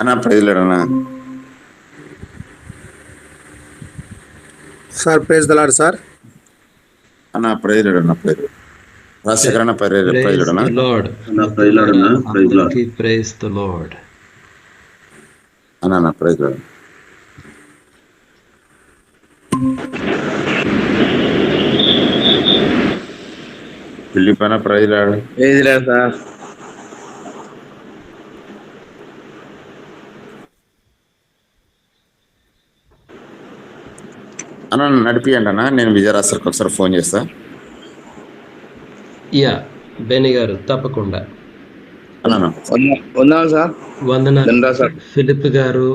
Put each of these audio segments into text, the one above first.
అన్న ప్రైజ్లాడన్నా sir. Praise the Lord sir. అన్న ప్రైజ్లాడన్నా రాజశేఖర్ అన్న ప్రైజ్లాడన్నా ప్రైజ్ ద లార్డ్ అన్న ప్రైజ్లాడు. ఫిలిప్ అన్న ప్రైజ్లాడు. సార్. అన్న నడిపియండి అన్న, నేను విజయరాజర్కి ఒకసారి ఫోన్ చేస్తా. బెని గారు తప్పకుండా. వందనాలు ఫిలిప్ గారు,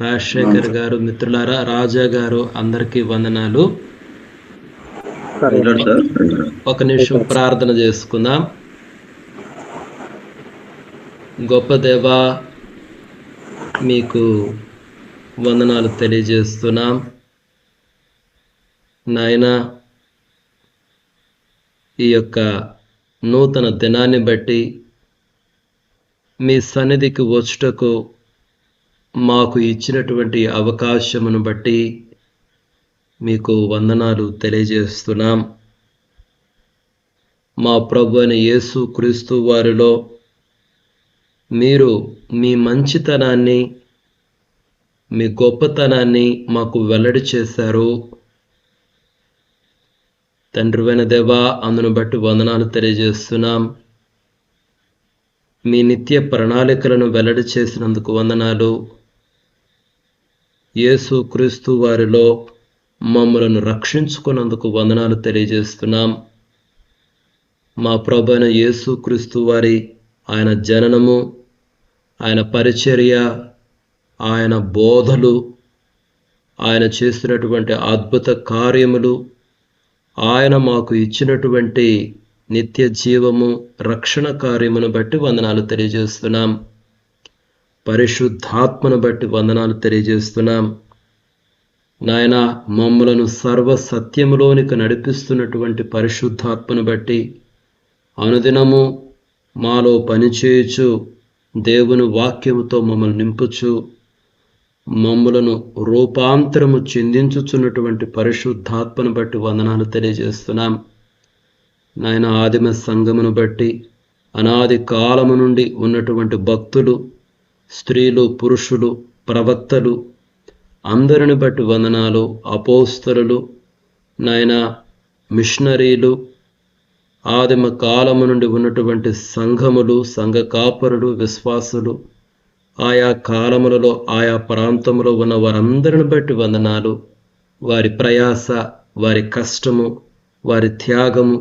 రాజశేఖర్ గారు, మిత్రులారా, రాజా గారు, అందరికీ వందనాలు. ఒక నిమిషం ప్రార్థన చేసుకుందాం. గొప్ప దేవా, మీకు వందనాలు తెలియజేస్తున్నాం నాయనా. ఈ యొక్క నూతన దినాన్ని బట్టి, మీ సన్నిధికి వచ్చుటకు మాకు ఇచ్చినటువంటి అవకాశమును బట్టి మీకు వందనాలు తెలియజేస్తున్నాం. మా ప్రభు అయిన యేసు క్రీస్తు వారిలో మీరు మీ మంచితనాన్ని, మీ గొప్పతనాన్ని మాకు వెల్లడి చేశారు. తండ్రివైన దేవా, అందును బట్టి వందనాలు తెలియజేస్తున్నాం. మీ నిత్య ప్రణాళికలను వెల్లడి చేసినందుకు వందనాలు. యేసు క్రీస్తు వారిలో మమ్మలను రక్షించుకున్నందుకు వందనాలు తెలియజేస్తున్నాం. మా ప్రభువైన యేసు క్రీస్తు వారి ఆయన జననము, ఆయన పరిచర్య, ఆయన బోధలు, ఆయన చేసినటువంటి అద్భుత కార్యములు, ఆయన మాకు ఇచ్చినటువంటి నిత్య జీవము, రక్షణ కార్యమును బట్టి వందనాలు తెలియజేస్తున్నాం. పరిశుద్ధాత్మను బట్టి వందనాలు తెలియజేస్తున్నాం. నాయన, మమ్మలను సర్వ సత్యములోనికి నడిపిస్తున్నటువంటి పరిశుద్ధాత్మను బట్టి అనుదినము మాలో పనిచేయచ్చు, దేవుని వాక్యముతో మమ్మల్ని నింపుచు, మమ్ములను రూపాంతరము చెందించుచున్నటువంటి పరిశుద్ధాత్మను బట్టి వందనాలు తెలియజేస్తున్నాం. నాయన, ఆదిమ సంఘమును బట్టి, అనాది కాలము నుండి ఉన్నటువంటి భక్తులు, స్త్రీలు, పురుషులు, ప్రవక్తలు అందరిని బట్టి వందనాలు. అపోస్తలులు, నాయన, మిషనరీలు, ఆదిమ కాలము నుండి ఉన్నటువంటి సంఘములు, సంఘ కాపరులు, విశ్వాసులు, ఆయా కాలములలో ఆయా ప్రాంతములో ఉన్న వారందరిని బట్టి వందనాలు. వారి ప్రయాస, వారి కష్టము, వారి త్యాగము,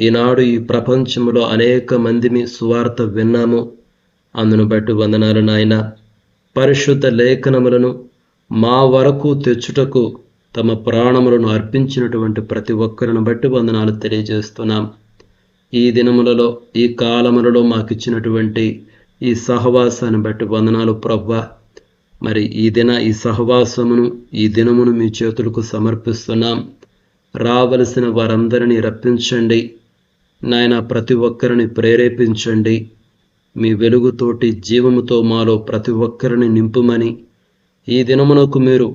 ఈనాడు ఈ ప్రపంచములో అనేక మందిని సువార్త విన్నాము. అందును బట్టి వందనాలు నాయన. పరిశుద్ధ లేఖనములను మా వరకు తెచ్చుటకు తమ ప్రాణములను అర్పించినటువంటి ప్రతి ఒక్కరిని బట్టి వందనాలు తెలియజేస్తున్నాం. ఈ దినములలో, ఈ కాలములలో మాకిచ్చినటువంటి ఈ సహవాసాన్ని బట్టి వందనాలు ప్రభువా. మరి ఈ సహవాసమును, ఈ దినమును మీ చేతులకు సమర్పిస్తున్నాం. రావలసిన వారందరినీ రప్పించండి నాయన. ప్రతి ఒక్కరిని ప్రేరేపించండి. మీ వెలుగుతోటి, జీవముతో మాలో ప్రతి ఒక్కరిని నింపుమని, ఈ దినమునకు మీరు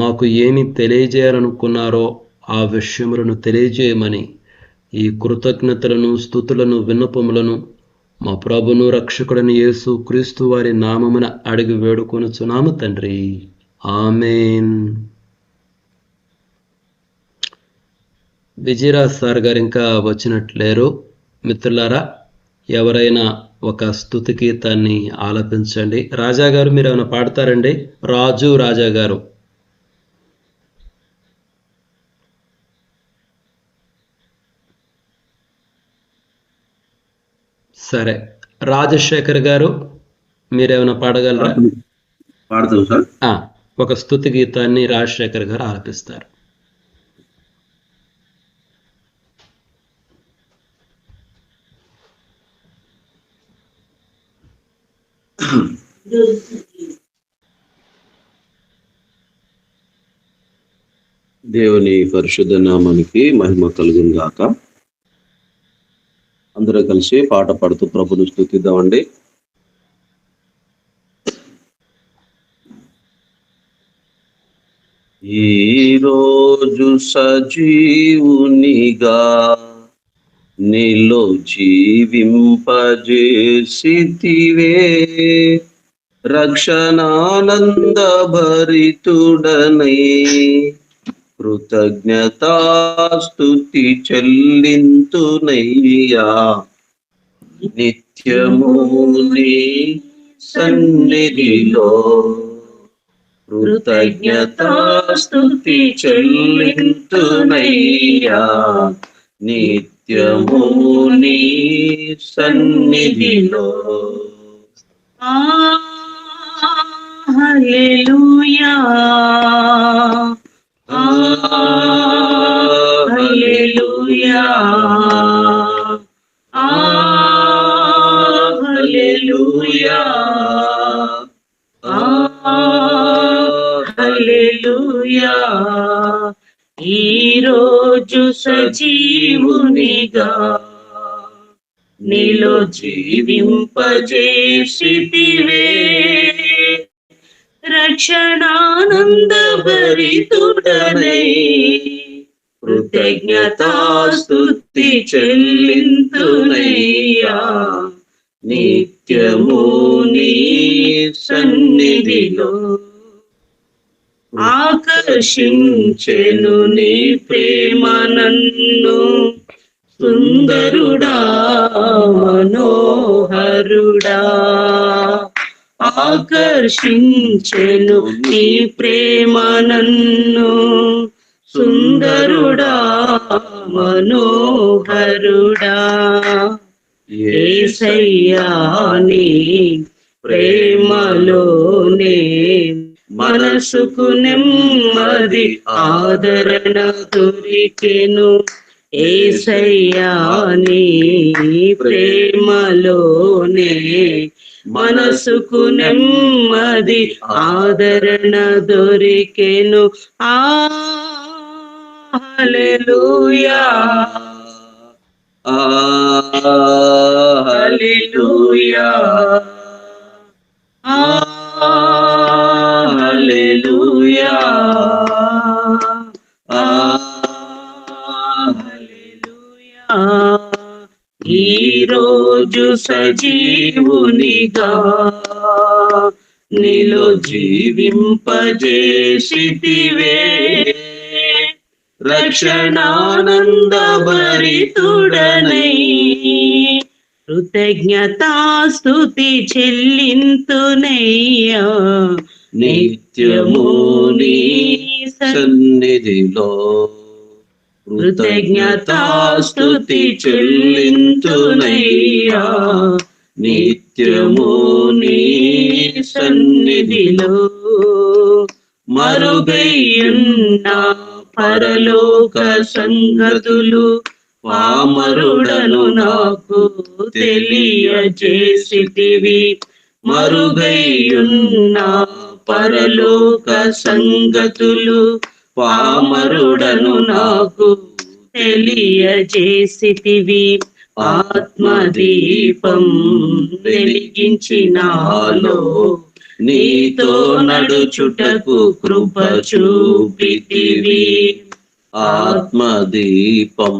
మాకు ఏమి తెలియజేయాలనుకున్నారో ఆ విషయములను తెలియజేయమని, ఈ కృతజ్ఞతలను, స్తుతులను, విన్నపములను మా ప్రభును రక్షకుడని యేసు క్రీస్తు వారి నామమున అడిగి వేడుకొనుచున్నాము తండ్రి. ఆమేన్. విజయరాజ్ సార్ గారు ఇంకా వచ్చినట్లేరు. మిత్రులారా, ఎవరైనా ఒక స్తుతి గీతాన్ని ఆలపించండి. రాజా గారు, మీరు ఏమైనా పాడతారండి? రాజా గారు. సరే, రాజశేఖర్ గారు, మీరేమైనా పాడగలరా? పాడతాం సార్. ఒక స్తుతి గీతాన్ని రాజశేఖర్ గారు ఆలపిస్తారు. దేవుని పరిశుద్ధ నామానికి మహిమ కలుగును గాక. అందరూ కలిసి పాట పాడుతూ ప్రభుని స్తుతిద్దామండి. ఈ రోజు సజీవునిగా నీలో జీవింపజేసితివే, రక్షణానంద భరితుడనై కృతజ్ఞతాస్తుతి చెల్లింతునయ్యా. నిత్యము నీ సన్నిధిలో కృతజ్ఞతాస్తుతి చెల్లింతునయ్యా. నిత్యము నీ సన్నిధిలో. హల్లెలూయా, హల్లెలూయా, హల్లెలూయా, హల్లెలూయా. ఈ రోజు సజీవునిగా నీలో జీవింపజేసితివే, రక్షణానంద భరితుడనై కృతజ్ఞతాస్తుతి చెల్లింతునయ్యా. నిత్యము నీ సన్నిధిలో ఆకర్షించెను నీ ప్రేమ నన్ను, సుందరుడా మనోహరుడా. ఆకర్షించెను నీ ప్రేమ నన్ను, సుందరుడా మనోహరుడా. యేసయ్యా నీ ప్రేమలోనే మనసుకు నెమ్మది ఆదరణ దొరికెను. యేసయ్యా నీ ప్రేమలోనే మనసుకు నెమ్మది ఆదరణ దొరికెను. హల్లెలూయా, హల్లెలూయా, హల్లెలూయా, హల్లెలూయా. ఈ రోజు సజీవునిగా నీలో జీవింపజేసితివే, రక్షణానంద భరితుడనై కృతజ్ఞతాస్తుతి చెల్లింతునయ్యా. నిత్యము నీ సన్నిధిలో కృతజ్ఞతాస్తుతి చెల్లింతునయ్యా. నిత్యము నీ సన్నిధిలో మరుగైయున్న పరలోక సంగతులు పామరుడను నాకు తెలియజేసితివి. మరుగైయున్న పరలోక సంగతులు పామరుడను నాకు తెలియజేసితివి. ఆత్మదీపం వెలిగించినాలో నీతో నడుచుటకు కృప చూపితివి. ఆత్మదీపం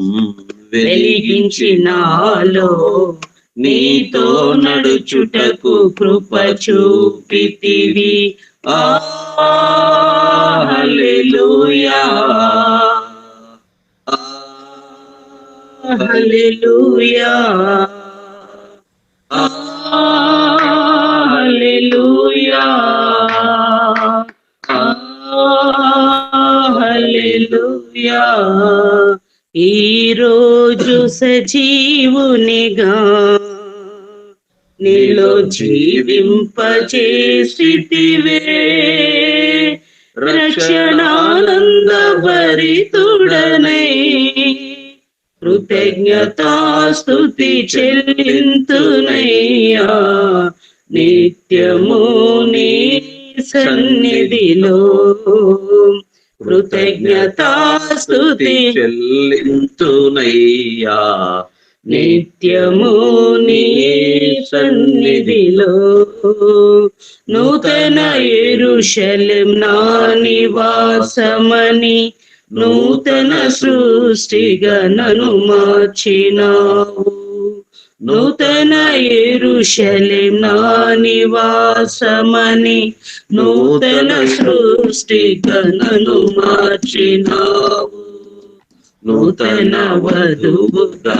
వెలిగించినాలో నీతో నడుచుటకు కృప చూపితివి. హల్లెలూయా, హల్లెలూయా, హల్లెలూయా, హల్లెలూయా. ఈ రోజు సజీవునిగా నీలో జీవింపజేసితివే, రక్షణానంద భరితుడనై కృతజ్ఞతాస్తుతి చెల్లింతునయ్యా. నిత్యము నీ సన్నిధిలో కృతజ్ఞతాస్తుతి చెల్లింతునయ్యా. నిత్యము నీ సన్నిధిలో నూతన యెరూషలేం నా నివాసమని నూతన సృష్టిగా నన్ను మార్చినావు. నూతన యెరూషలేం నా నివాసమని నూతన సృష్టిగా నన్ను మార్చినావు. నూతన వధువుగా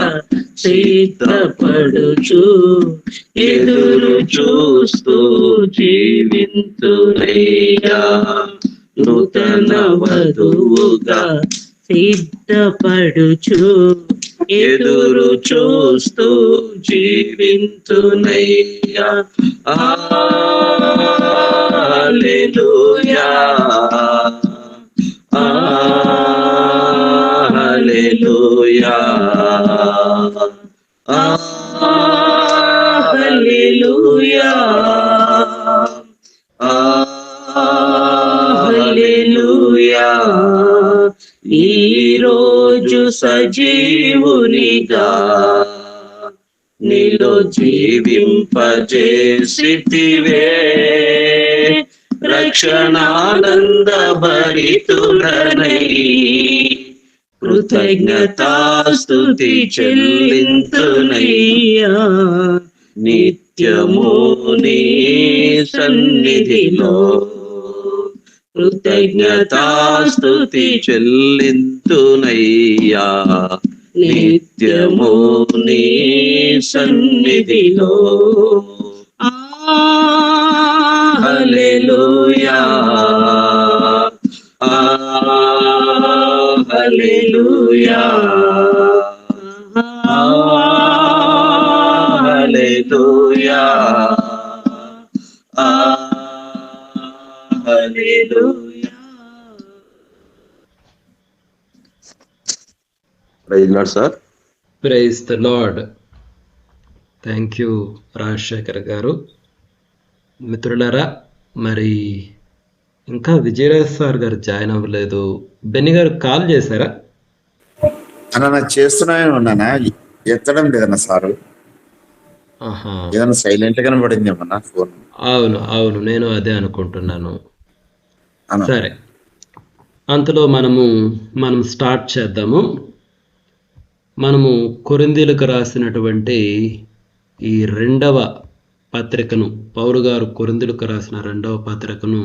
సిద్ధపడుచు ఎదురు చూస్తూ జీవింతురయ్యా. నూతన వధువుగా సిద్ధపడుచు ఎదురు చూస్తూ జీవింతునయ్యా. హల్లెలూయా హల్లెలూయా హల్లెలూయా హల్లెలూయా. ఈ రోజు సజీవునిగా నీలో జీవింపజేసితివే. రక్షణానంద భరితుడనై కృతజ్ఞతాస్తుతి చెల్లింతునయ్యా. నిత్యము నీ సన్నిధిలో కృతజ్ఞతాస్తుతి చెల్లింతునయ్యా. నిత్యము నీ సన్నిధిలో. హల్లెలూయా హల్లెలూయా హల్లెలూయా హల్లెలూయా. Praise Lord sir. Praise the Lord. Thank you Rajasekhar garu. మిత్రులారా, మరి ఇంకా విజయరాజ్ సార్ గారు జాయిన్ అవ్వలేదు. బెన్ని గారు కాల్ చేశారా? అన్న నాకు చేస్తున్నానే ఉన్నానా, ఎత్తడం లేదన్న సారు. ఆహా, ఏదన్నా సైలెంట్ గానే పడింది ఏమన్నా ఫోన్. అవును అవును, నేను అదే అనుకుంటున్నాను. అన్న సరే, అంతలో మనం స్టార్ట్ చేద్దాము. మనము కొరింథీయులకు రాసినటువంటి ఈ 2వ పత్రికను, పౌలు గారు కొరింథీయులకు రాసిన 2వ పత్రికను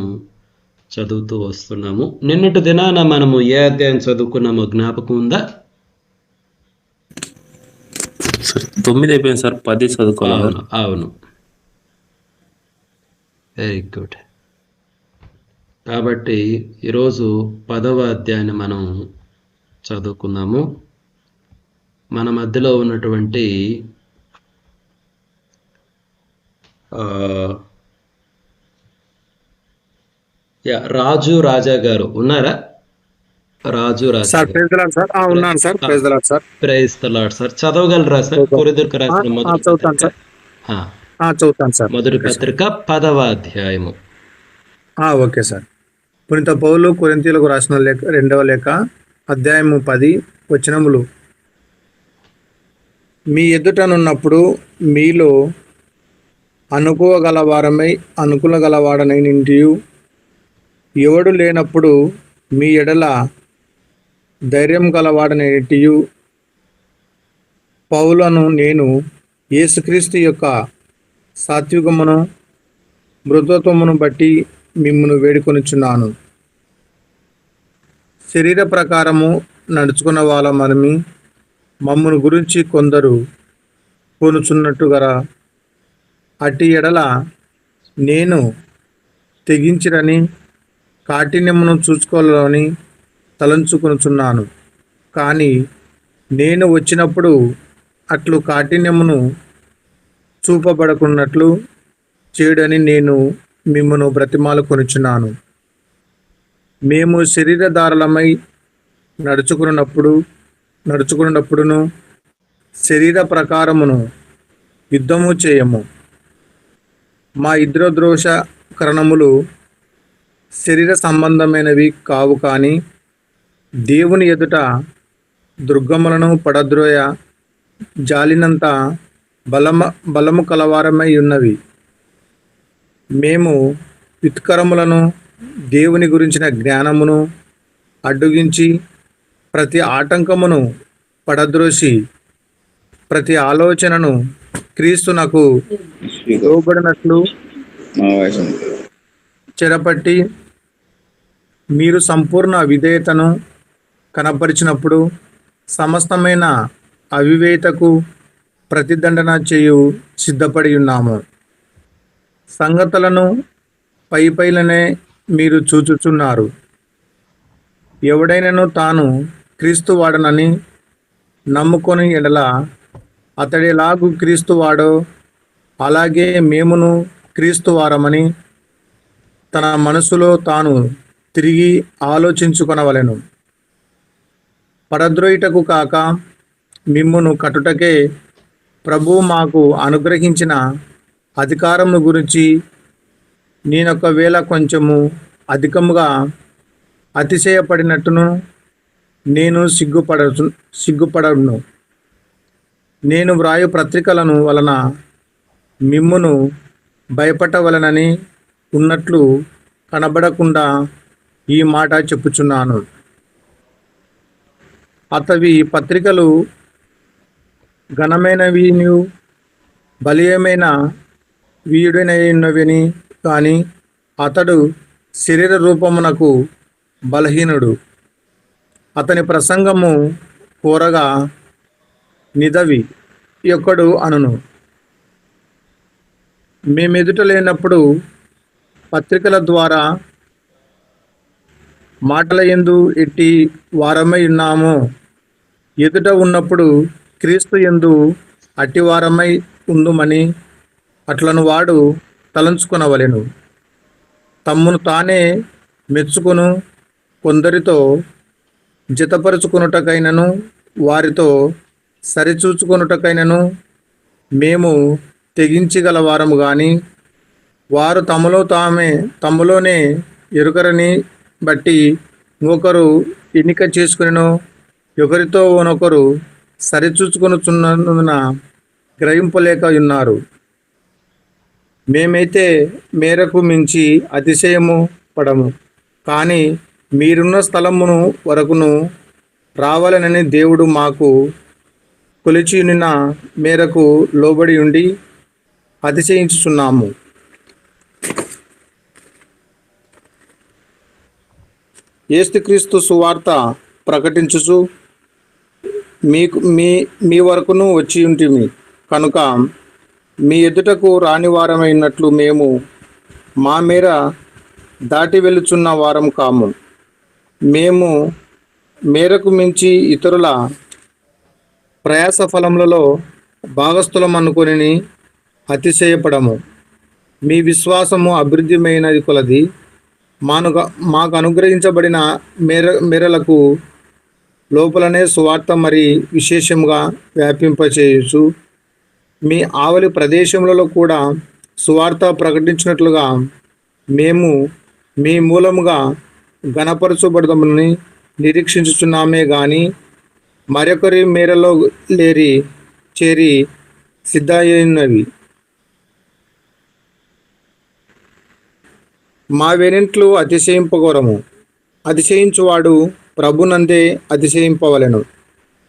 చదువుతూ వస్తున్నాము. నిన్నటి దినాన మనము ఏ అధ్యాయం చదువుకున్నామో జ్ఞాపకం ఉందా? 9 అయిపోయింది సార్, 10 చదువుకోవాలి. అవును అవును, వెరీ గుడ్. కాబట్టి ఈరోజు 10వ అధ్యాయాన్ని మనం చదువుకుందాము. మన మధ్యలో ఉన్నటువంటి రాజు రాజా గారు ఉన్నారా? Raju Raja sir, praise the Lord sir. ఉన్నాను sir. Praise the Lord sir. Praise the Lord sir. చదవగలరా సార్? కొరింథీయులకు రాసిన మొదటి చదువుతాను సార్. చదువుతాను సార్. మొదటి పత్రిక 10వ అధ్యాయము. Okay sir. పునీత పౌలు కొరింథీయులకు రాసిన లేఖ 2వ లేఖ అధ్యాయము 10 వచనములు. మీ ఎదుటనున్నప్పుడు మీలో అనుకోగలవారమై అనుకులగలవాడనైనింటియు ఎవడు లేనప్పుడు మీ ఎడల ధైర్యం గలవాడనేటియు పౌలను నేను యేసుక్రీస్తు యొక్క సాత్వికమును మృదుత్వమును బట్టి మిమ్మును వేడుకొనుచున్నాను. శరీర ప్రకారము నడుచుకున్న వాళ్ళమని మమ్మును గురించి కొందరు కొనుచున్నట్టుగా అట్టి ఎడల నేను తెగించిరని కాఠిన్యమును చూసుకోవాలని తలంచుకొనుచున్నాను. కానీ నేను వచ్చినప్పుడు అట్లు కాఠిన్యమును చూపబడకున్నట్లు చేయడని నేను మిమ్మను బ్రతిమాలు కొనుచున్నాను. మేము శరీరధారులమై నడుచుకున్నప్పుడును శరీర ప్రకారమును యుద్ధము చేయము. మా ఇద్రోద్రోషకరణములు శరీర సంబంధమైనవి కావు, కానీ దేవుని ఎదుట దుర్గములను పడద్రోయ జాలినంత బలము కలవారమై ఉన్నవి. మేము విత్కరములను దేవుని గురించిన జ్ఞానమును అడ్డుగించి ప్రతి ఆటంకమును పడద్రోసి ప్రతి ఆలోచనను క్రీస్తునకు లోబడినట్లు చెరపట్టి మీరు సంపూర్ణ విధేయతను కనపరిచినప్పుడు సమస్తమైన అవివేకతకు ప్రతిదండన చేయు సిద్ధపడి ఉన్నాము. సంగతులను పైలనే మీరు చూచుచున్నారు. ఎవడైనను తాను క్రీస్తు వాడనని నమ్ముకొని ఎడల అతడెలాగు క్రీస్తు వాడో అలాగే మేమును క్రీస్తు వారమని తన మనసులో తాను తిరిగి ఆలోచించుకొనవలెను. పరద్రోయుటకు కాక మిమ్మును కట్టుటకే ప్రభువు మాకు అనుగ్రహించిన అధికారమును గురించి నేనొకవేళ కొంచెము అధికముగా అతిశయపడినట్టును నేను సిగ్గుపడను. నేను వ్రాయు పత్రికలను వలన మిమ్మును భయపడవలనని ఉన్నట్లు కనబడకుండా ఈ మాట చెప్పుచున్నాను. అతవి పత్రికలు ఘనమైనవియు బలీయమైన వీయుడైనవిని కానీ అతడు శరీర రూపమునకు బలహీనుడు. అతని ప్రసంగము కోరగా నిదవి యొక్కడు అనును. మేమెదుట లేనప్పుడు పత్రికల ద్వారా మాటల యందు ఎట్టి వారమై ఉన్నామో ఎదుట ఉన్నప్పుడు క్రీస్తు యందు అట్టివారమై ఉందుమని అట్లను వాడు తలంచుకొనవలెను. తమ్మును తానే మెచ్చుకొను కొందరితో జతపరుచుకొనుటకైనను వారితో సరిచూచుకొనుటకైనను మేము తెగించగల వారము గాని వారు తమలోనే ఎరుకరని బట్టి ఒకరు ఎన్నిక చేసుకునినో ఒకరితో ఒకరు సరిచూచుకొనుచున్నందున గ్రహింపలేక ఉన్నారు. మేమైతే మేరకు మించి అతిశయము పడము, కానీ మీరున్న స్థలమును వరకును రావాలనని దేవుడు మాకు కొలిచియున్న మేరకు లోబడి ఉండి అతిశయించుచున్నాము. యేసుక్రీస్తు సువార్త ప్రకటించుచు మీ వరకును వచ్చి ఉంటిమి కనుక మీ ఎదుటకు రాని వారమైనట్లు మేము మా మేర దాటి వెళ్ళుచున్న వారం కాము. మేము మేరకు మించి ఇతరుల ప్రయాస ఫలములలో భాగస్థులం అనుకొని అతిశయపడము. మీ విశ్వాసము అభివృద్ధిమైనది కొలది మాకు అనుగ్రహించబడిన మేరలకు లోపలనే సువార్త మరి విశేషంగా వ్యాపింపచేయచ్చు. మీ ఆవలి ప్రదేశములలో కూడా సువార్త ప్రకటించినట్లుగా మేము మీ మూలముగా ఘనపరచబడదామని నిరీక్షించుచున్నామే గాని మరొకరి మేరలో చేరి సిద్ధమైనవి. మా వెనింట్లు అతిశయింపగోరము. అతిశయించువాడు ప్రభునందే అతిశయింపవలెను.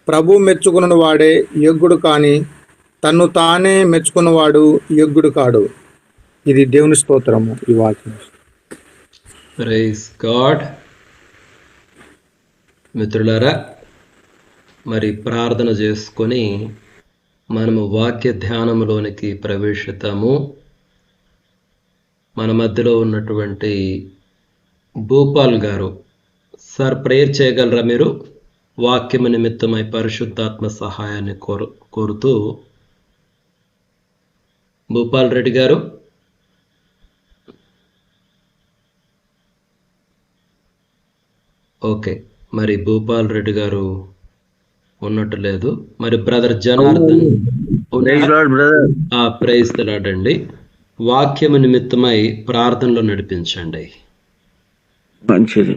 ప్రభు మెచ్చుకున్న వాడే యోగ్యుడు కానీ తన్ను తానే మెచ్చుకున్నవాడు యోగ్యుడు కాడు. ఇది దేవుని స్తోత్రము. ఈ వాక్యం. Praise God. మిత్రులారా, మరి ప్రార్థన చేసుకొని మనము వాక్య ధ్యానంలోనికి ప్రవేశిద్దాము. మన మధ్యలో ఉన్నటువంటి భూపాల్ గారు, సార్ ప్రేయర్ చేయగలరా మీరు? వాక్యము నిమిత్తమై పరిశుద్ధాత్మ సహాయాన్ని కోరుతూ. భూపాల్ రెడ్డి గారు. ఓకే, మరి భూపాల్ రెడ్డి గారు ఉన్నట్టు లేదు. మరి బ్రదర్ జనార్దన్ ప్రైజ్ తెలాడండి. వాక్యము నిమిత్తమై ప్రార్థనలో నడిపించండి. మంచిది.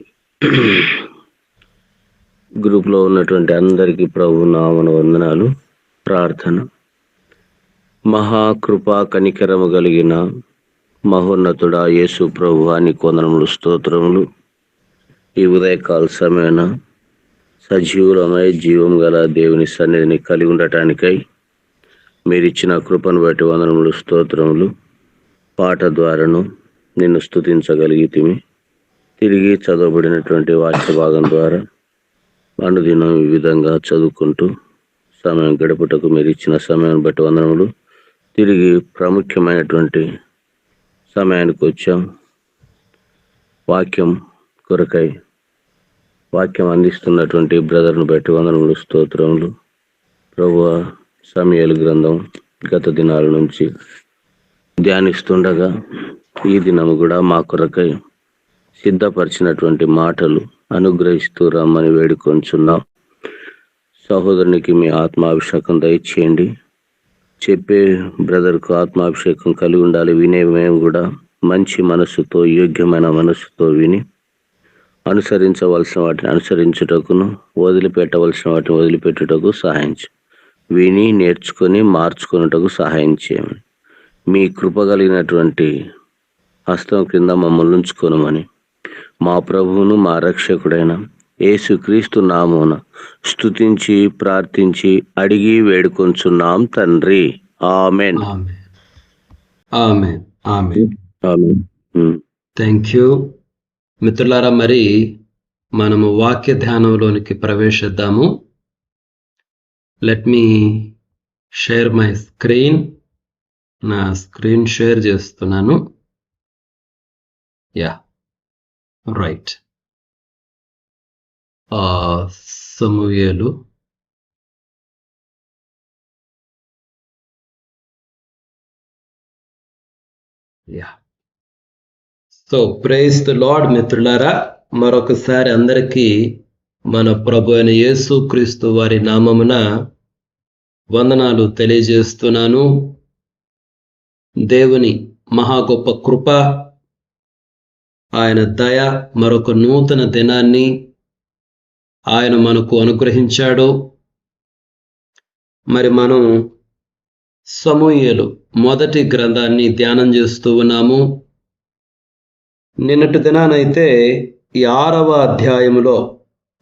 గ్రూప్ లో ఉన్నటువంటి అందరికీ ప్రభు నామన వందనాలు. ప్రార్థన. మహాకృపా కనికరము కలిగిన మహోన్నతుడా యేసు ప్రభువా, నీకు వందనములు, స్తోత్రములు. ఈ ఉదయకాల సమయాన సజీవులమై జీవం గల దేవుని సన్నిధిని కలిగి ఉండటానికై మీరిచ్చిన కృపను బట్టి వందనములు, స్తోత్రములు. పాట ద్వారాను నిన్ను స్తుతించగలిగితిమి. తిరిగి చదవబడినటువంటి వాక్య భాగం ద్వారా అనుదినం ఈ విధంగా చదువుకుంటూ సమయం గడుపుటకు మీరు ఇచ్చిన సమయం బట్టి వందనములు. తిరిగి ప్రాముఖ్యమైనటువంటి సమయానికి వచ్చాం. వాక్యం కొరకై వాక్యం అందిస్తున్నటువంటి బ్రదర్ను బట్టి వందనములు, స్తోత్రములు. ప్రభువా, సమూయేలు గ్రంథం గత దినాల నుంచి ధ్యానిస్తుండగా ఈ దినము కూడా మా కొరకై సిద్ధపరిచినటువంటి మాటలు అనుగ్రహిస్తూ రమ్మని వేడుకొంచున్నాం. సహోదరునికి మీ ఆత్మాభిషేకం దయచేయండి. చెప్పే బ్రదర్కు ఆత్మాభిషేకం కలిగి ఉండాలి. వినే మేము కూడా మంచి మనస్సుతో, యోగ్యమైన మనస్సుతో విని అనుసరించవలసిన వాటిని అనుసరించుటకును, వదిలిపెట్టవలసిన వాటిని వదిలిపెట్టుటకు సహాయం చేయండి. విని నేర్చుకొని మార్చుకున్నటకు సహాయం చేయమని, మీ కృప కలిగినటువంటి హస్తం క్రింద మమ్మల్ని ఉంచుకోనమని మా ప్రభువును మా రక్షకుడైన యేసుక్రీస్తు నామమున స్తుతించి ప్రార్థించి అడిగి వేడుకొంచున్నాం తండ్రి. ఆమేన్. ఆమెన్. ఆమెన్. ఆమెన్. ఆమేన్. Thank you. మిత్రులారా, మరి మనము వాక్య ధ్యానంలోనికి ప్రవేశిద్దాము. Let me share my screen. నా స్క్రీన్ షేర్ చేస్తున్నాను. Yeah, right. సమూయేలు yeah. So praise the Lord మిత్రులారా, మరొకసారి అందరికీ మన ప్రభు అయిన యేసు క్రీస్తు వారి నామమున వందనాలు తెలియజేస్తున్నాను. దేవుని మహా గొప్ప కృప, ఆయన దయ, మరొక నూతన దినాన్ని ఆయన మనకు అనుగ్రహించాడు. మరి మనం సమూయేలు మొదటి గ్రంథాన్ని ధ్యానం చేస్తూ ఉన్నాము. నిన్నటి దినానైతే ఈ 6వ అధ్యాయములో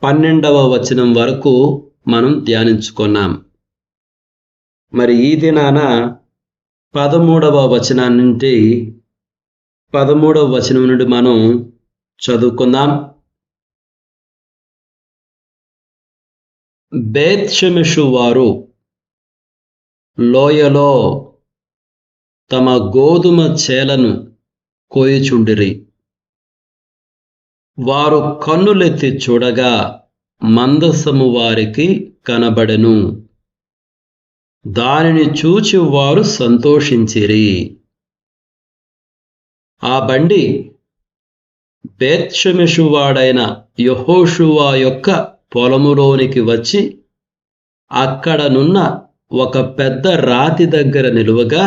12వ వచనం వరకు మనం ధ్యానించుకున్నాం. మరి ఈ దినాన 13వ వచనం నుండి 13వ వచనం నుండి మనం చదువుకుందాం. బేత్షెమెషు వారు లోయలో తమ గోధుమ చేలను కోయుచుండిరి. వారు కన్నులెత్తి చూడగా మందసము వారికి కనబడెను. దానిని చూచి వారు సంతోషించిరి. ఆ బండి బేత్షెమెషు వాడైన యెహోషువ యొక్క పొలములోనికి వచ్చి అక్కడనున్న ఒక పెద్ద రాతి దగ్గర నిలువగా,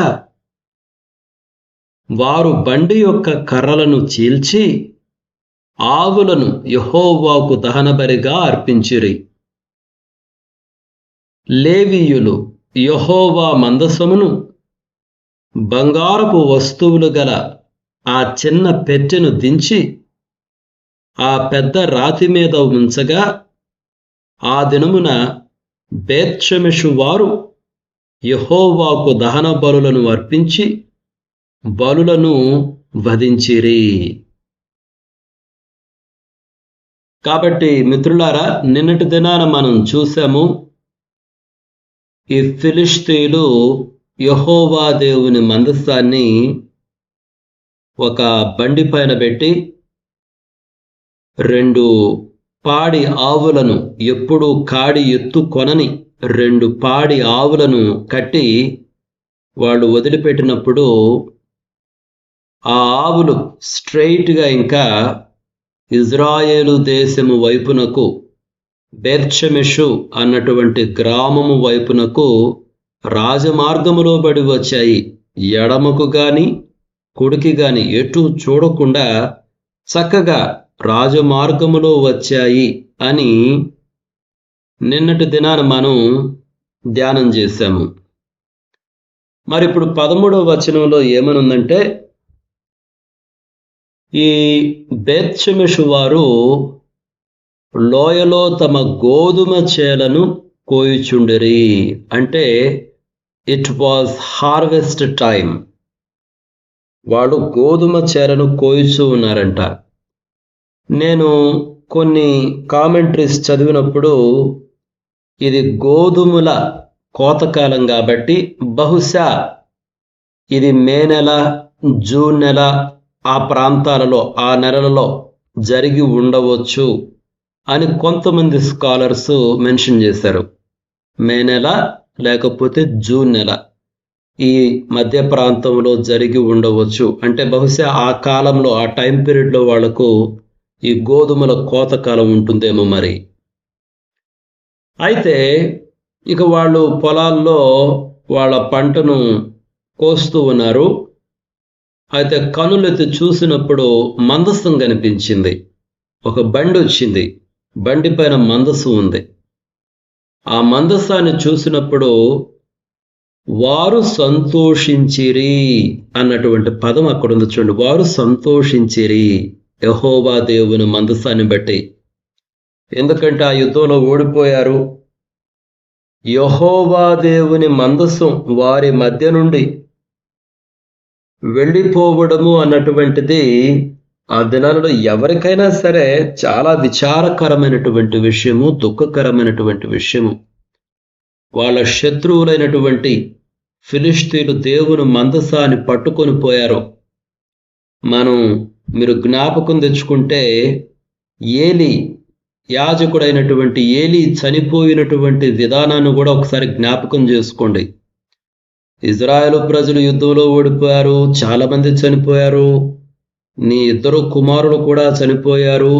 వారు బండి యొక్క కర్రలను చీల్చి ఆవులను యెహోవాకు దహనబలిగా అర్పించిరి. లేవీయులు యెహోవా మందసమును, బంగారపు వస్తువులు గల ఆ చిన్న పెట్టెను దించి ఆ పెద్ద రాతి మీద ఉంచగా, ఆ దినమున బేత్షెమెషు వారు యెహోవాకు దహన బలులను అర్పించి బలులను వధించిరి. కాబట్టి మిత్రులారా, నిన్నటి దినాన మనం చూసాము, ఈ ఫిలిష్తీయులు యెహోవా దేవుని మందసాన్ని ఒక బండి పైన పెట్టి 2 పాడి ఆవులను, ఎప్పుడు కాడి ఎత్తుకొనని 2 పాడి ఆవులను కట్టి వాళ్ళు వదిలిపెట్టినప్పుడు ఆ ఆవులు స్ట్రైట్గా ఇంకా ఇజ్రాయేలు దేశము వైపునకు, బేత్షెమెషు అన్నటువంటి గ్రామము వైపునకు రాజమార్గములో బడి వచ్చాయి. ఎడమకు గాని కుడికి గాని ఎటు చూడకుండా చక్కగా రాజమార్గములో వచ్చాయి అని నిన్నటి దినాన మనం ధ్యానం చేశాము. మరి ఇప్పుడు 13వ వచనంలో ఏమనుందంటే, ఈ బేత్షెమెషు వారు లోయలో తమ గోధుమ చేలను కోయుచుండిరి. అంటే ఇట్ వాజ్ హార్వెస్ట్ టైం. వాళ్ళు గోధుమ చేలను కోయుచూ ఉన్నారంట. నేను కొన్ని కామెంటరీస్ చదివినప్పుడు ఇది గోధుమల కోతకాలం కాబట్టి బహుశా ఇది మే నెల, జూన్ నెల, ఆ ప్రాంతాలలో, ఆ నెలలలో జరిగి ఉండవచ్చు అని కొంతమంది స్కాలర్స్ మెన్షన్ చేశారు. మే నెల లేకపోతే జూన్ నెల, ఈ మధ్య ప్రాంతంలో జరిగి ఉండవచ్చు. అంటే బహుశా ఆ కాలంలో, ఆ టైం పీరియడ్లో వాళ్లకు ఈ గోధుమల కోతకాలం ఉంటుందేమో మరి. అయితే ఇక వాళ్ళు పొలాల్లో వాళ్ళ పంటను కోస్తూ ఉన్నారు. అయితే కనులెత్తి చూసినప్పుడు మందసం కనిపించింది. ఒక బండి వచ్చింది, బండి పైన మందసం ఉంది. ఆ మందసాన్ని చూసినప్పుడు వారు సంతోషించిరి అన్నటువంటి పదం అక్కడ ఉంది చూడండి. వారు సంతోషించిరి యెహోవా దేవుని మందసాన్ని బట్టి. ఎందుకంటే ఆ యుద్ధంలో ఓడిపోయారు. యెహోవా దేవుని మందసం వారి మధ్య నుండి వెళ్ళిపోవడము అన్నటువంటిది ఆ దినాలలో ఎవరికైనా సరే చాలా విచారకరమైనటువంటి విషయము, దుఃఖకరమైనటువంటి విషయము. వాళ్ళ శత్రువులైనటువంటి ఫిలిష్తీయులు దేవుని మందసాన్ని పట్టుకొని పోయారు. మీరు జ్ఞాపకం తెచ్చుకుంటే ఏలి, యాజకుడైనటువంటి ఏలి చనిపోయినటువంటి విధానాన్ని కూడా ఒకసారి జ్ఞాపకం చేసుకోండి. ఇజ్రాయేలు ప్రజలు యుద్ధంలో ఓడిపోయారు, చాలా మంది చనిపోయారు, నీ 2 కుమారులు కూడా చనిపోయారు,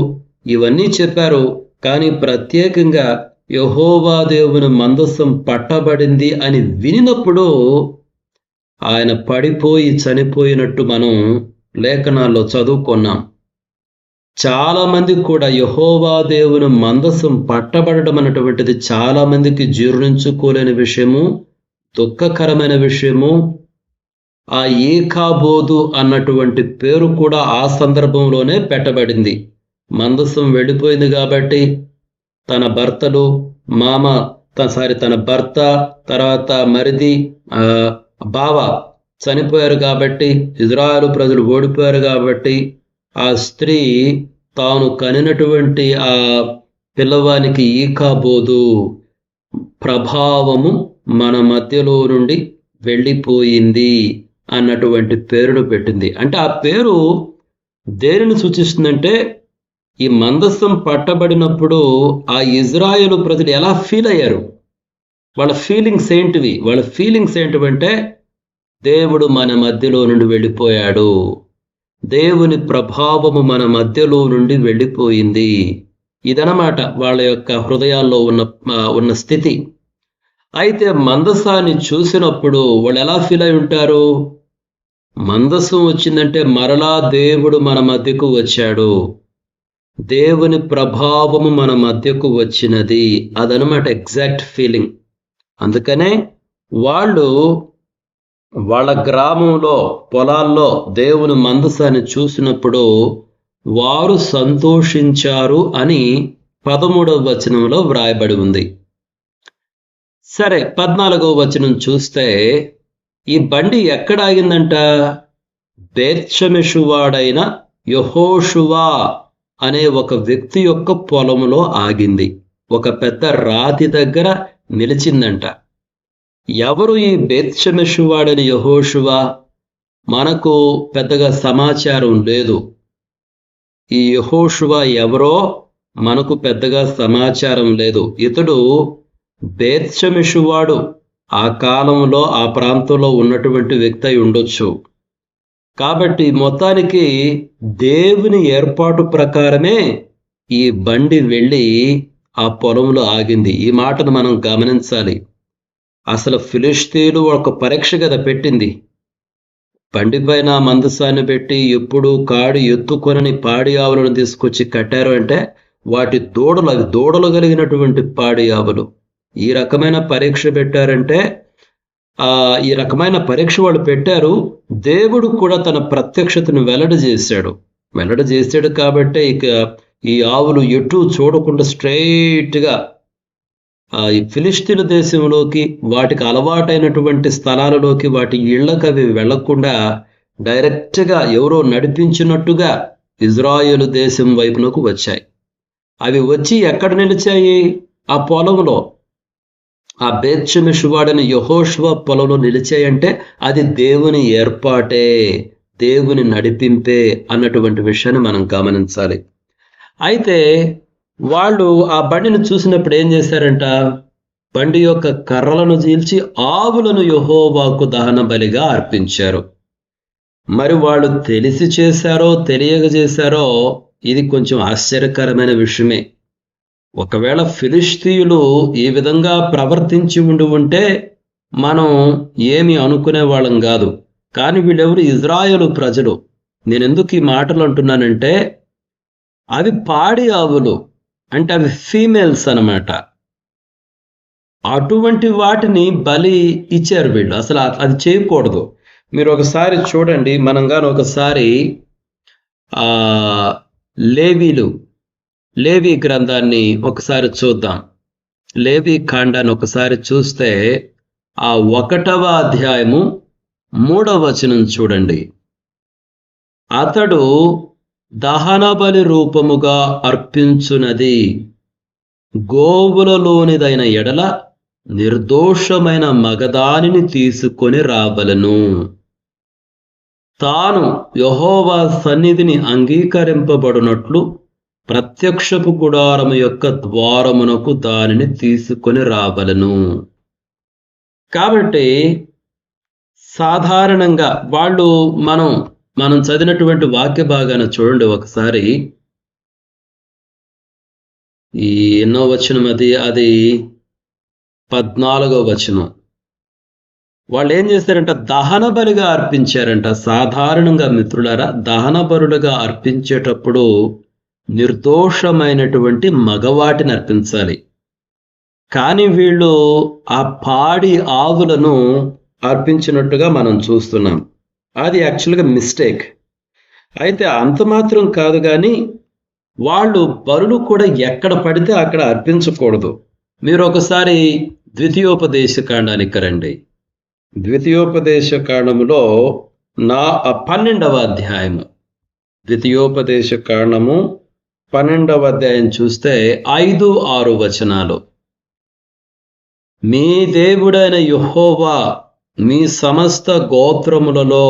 ఇవన్నీ చెప్పారు. కానీ ప్రత్యేకంగా యెహోవా దేవుని మందసం పట్టబడింది అని వినినప్పుడు ఆయన పడిపోయి చనిపోయినట్టు మనం లేఖనాల్లో చదువుకున్నాం. చాలా మందికి కూడా యెహోవా దేవుని మందసం పట్టబడడం అన్నటువంటిది చాలా మందికి జీర్ణించుకోలేని విషయము, దుఃఖకరమైన విషయము. ఆ ఏకాబోదు అన్నటువంటి పేరు కూడా ఆ సందర్భంలోనే పెట్టబడింది. మందసం వెళ్ళిపోయింది కాబట్టి తన భర్తలు, తన భర్త, తర్వాత మరిది, బావ చనిపోయారు కాబట్టి, ఇజ్రాయేలు ప్రజలు ఓడిపోయారు కాబట్టి, ఆ స్త్రీ తాను కనినటువంటి ఆ పిల్లవానికి ఈకాబోదు ప్రభావము మన మధ్యలో నుండి వెళ్ళిపోయింది అన్నటువంటి పేరును పెట్టింది. అంటే ఆ పేరు దేనిని సూచిస్తుందంటే, ఈ మందసం పట్టబడినప్పుడు ఆ ఇజ్రాయేలు ప్రజలు ఎలా ఫీల్ అయ్యారు, వాళ్ళ ఫీలింగ్స్ ఏంటివి? వాళ్ళ ఫీలింగ్స్ ఏంటివంటే, దేవుడు మన మధ్యలో నుండి వెళ్ళిపోయాడు, దేవుని ప్రభావము మన మధ్యలో నుండి వెళ్ళిపోయింది. ఇదనమాట వాళ్ళ యొక్క హృదయాల్లో ఉన్న స్థితి. అయితే మందసాన్ని చూసినప్పుడు వాళ్ళు ఎలా ఫీల్ అయి ఉంటారు? మందసం వచ్చిందంటే మరలా దేవుడు మన మధ్యకు వచ్చాడు, దేవుని ప్రభావము మన మధ్యకు వచ్చినది, అదనమాట ఎగ్జాక్ట్ ఫీలింగ్. అందుకనే వాళ్ళు వాళ్ళ గ్రామంలో, పొలాల్లో దేవుని మందసాన్ని చూసినప్పుడు వారు సంతోషించారు అని 13వ వచనంలో వ్రాయబడి ఉంది. సరే, 14వ వచనం చూస్తే ఈ బండి ఎక్కడ ఆగిందంట? బేత్షెమెషు వాడైన యెహోషువ అనే ఒక వ్యక్తి యొక్క పొలంలో ఆగింది. ఒక పెద్ద రాతి దగ్గర నిలిచిందంట. ఎవరు ఈ బేత్షెమెషు వాడైన యెహోషువ? మనకు పెద్దగా సమాచారం లేదు. ఈ యెహోషువ ఎవరో మనకు పెద్దగా సమాచారం లేదు. ఇతడు బేత్షెమెషు వాడు ఆ కాలంలో ఆ ప్రాంతంలో ఉన్నటువంటి వ్యక్తి అయి ఉండొచ్చు. కాబట్టి మొత్తానికి దేవుని ఏర్పాటు ప్రకారమే ఈ బండి వెళ్ళి ఆ పొలంలో ఆగింది. ఈ మాటను మనం గమనించాలి. అసలు ఫిలిష్తీయులు ఒక పరీక్ష కదా పెట్టింది. బండి పైన మందసాన్ని పెట్టి ఎప్పుడు కాడి ఎత్తుకొనని పాడి ఆవులను తీసుకొచ్చి కట్టారు అంటే వాటి దూడలు, అవి దూడలు కలిగినటువంటి పాడి ఆవులు, ఈ రకమైన పరీక్ష పెట్టారంటే ఈ రకమైన పరీక్ష వాళ్ళు పెట్టారు. దేవుడు కూడా తన ప్రత్యక్షతను వెల్లడి చేశాడు కాబట్టి ఇక ఈ ఆవులు ఎటు చూడకుండా స్ట్రైట్గా ఈ ఫిలిస్తీన్ దేశంలోకి, వాటికి అలవాటైనటువంటి స్థలాలలోకి, వాటి ఇళ్లకు అవి వెళ్లకుండా డైరెక్ట్గా ఎవరో నడిపించినట్టుగా ఇజ్రాయేలు దేశం వైపునకు వచ్చాయి. అవి వచ్చి ఎక్కడ నిలిచాయి? ఆ పొలంలో, ఆ బేత్షెమెషు వాడని యెహోషువ పొలంలో నిలిచాయంటే అది దేవుని ఏర్పాటే, దేవుని నడిపింపే అన్నటువంటి విషయాన్ని మనం గమనించాలి. అయితే వాళ్ళు ఆ బండిని చూసినప్పుడు ఏం చేశారంట? బండి యొక్క కర్రలను చీల్చి ఆవులను యెహోవాకు దహన బలిగా అర్పించారు. మరి వాళ్ళు తెలిసి చేశారో తెలియక చేశారో ఇది కొంచెం ఆశ్చర్యకరమైన విషయమే. ఒకవేళ ఫిలిష్తీయులు ఈ విధంగా ప్రవర్తించి ఉంటే మనం ఏమి అనుకునే వాళ్ళం కాదు. కానీ వీళ్ళెవరు? ఇజ్రాయేలు ప్రజలు. నేను ఎందుకు ఈ మాటలు అంటున్నానంటే, అవి పాడి ఆవులు, అంటే అవి ఫీమేల్స్ అన్నమాట. అటువంటి వాటిని బలి ఇచ్చారు వీళ్ళు. అసలు అది చేయకూడదు. మీరు ఒకసారి చూడండి, మనం కానీ ఒకసారి లేవి గ్రంథాన్ని ఒకసారి చూద్దాం. లేవి కాండాన్ని ఒకసారి చూస్తే ఆ 1వ అధ్యాయము 3వ వచనం చూడండి. అతడు దహన బలి రూపముగా అర్పించునది గోవులలోనిదైన ఎడల నిర్దోషమైన మగదానిని తీసుకొని రావలను. తాను యెహోవా సన్నిధిని అంగీకరింపబడినట్లు ప్రత్యక్షపు గుడారము యొక్క ద్వారమునకు దానిని తీసుకొని రావలను. కాబట్టి సాధారణంగా వాళ్ళు మనం చదివినటువంటి వాక్య భాగాన్ని చూడండి ఒకసారి. ఈ ఎన్నో వచనం అది 14వ వచనం. వాళ్ళు ఏం చేశారంట? దహన బలిగా అర్పించారంట. సాధారణంగా మిత్రులారా, దహన బలులుగా అర్పించేటప్పుడు నిర్దోషమైనటువంటి మగవాటిని అర్పించాలి. కానీ వీళ్ళు ఆ పాడి ఆవులను అర్పించినట్టుగా మనం చూస్తున్నాం. అది యాక్చువల్గా మిస్టేక్. అయితే అంత మాత్రం కాదు, కానీ వాళ్ళు బలులు కూడా ఎక్కడ పడితే అక్కడ అర్పించకూడదు. మీరు ఒకసారి ద్వితీయోపదేశ కాండానికి రండి. ద్వితీయోపదేశ కాండములో 12వ అధ్యాయము, ద్వితీయోపదేశ కాండము 12వ అధ్యాయం చూస్తే 5-6 వచనాలు. మీ దేవుడైన యెహోవా మీ సమస్త గోత్రములలో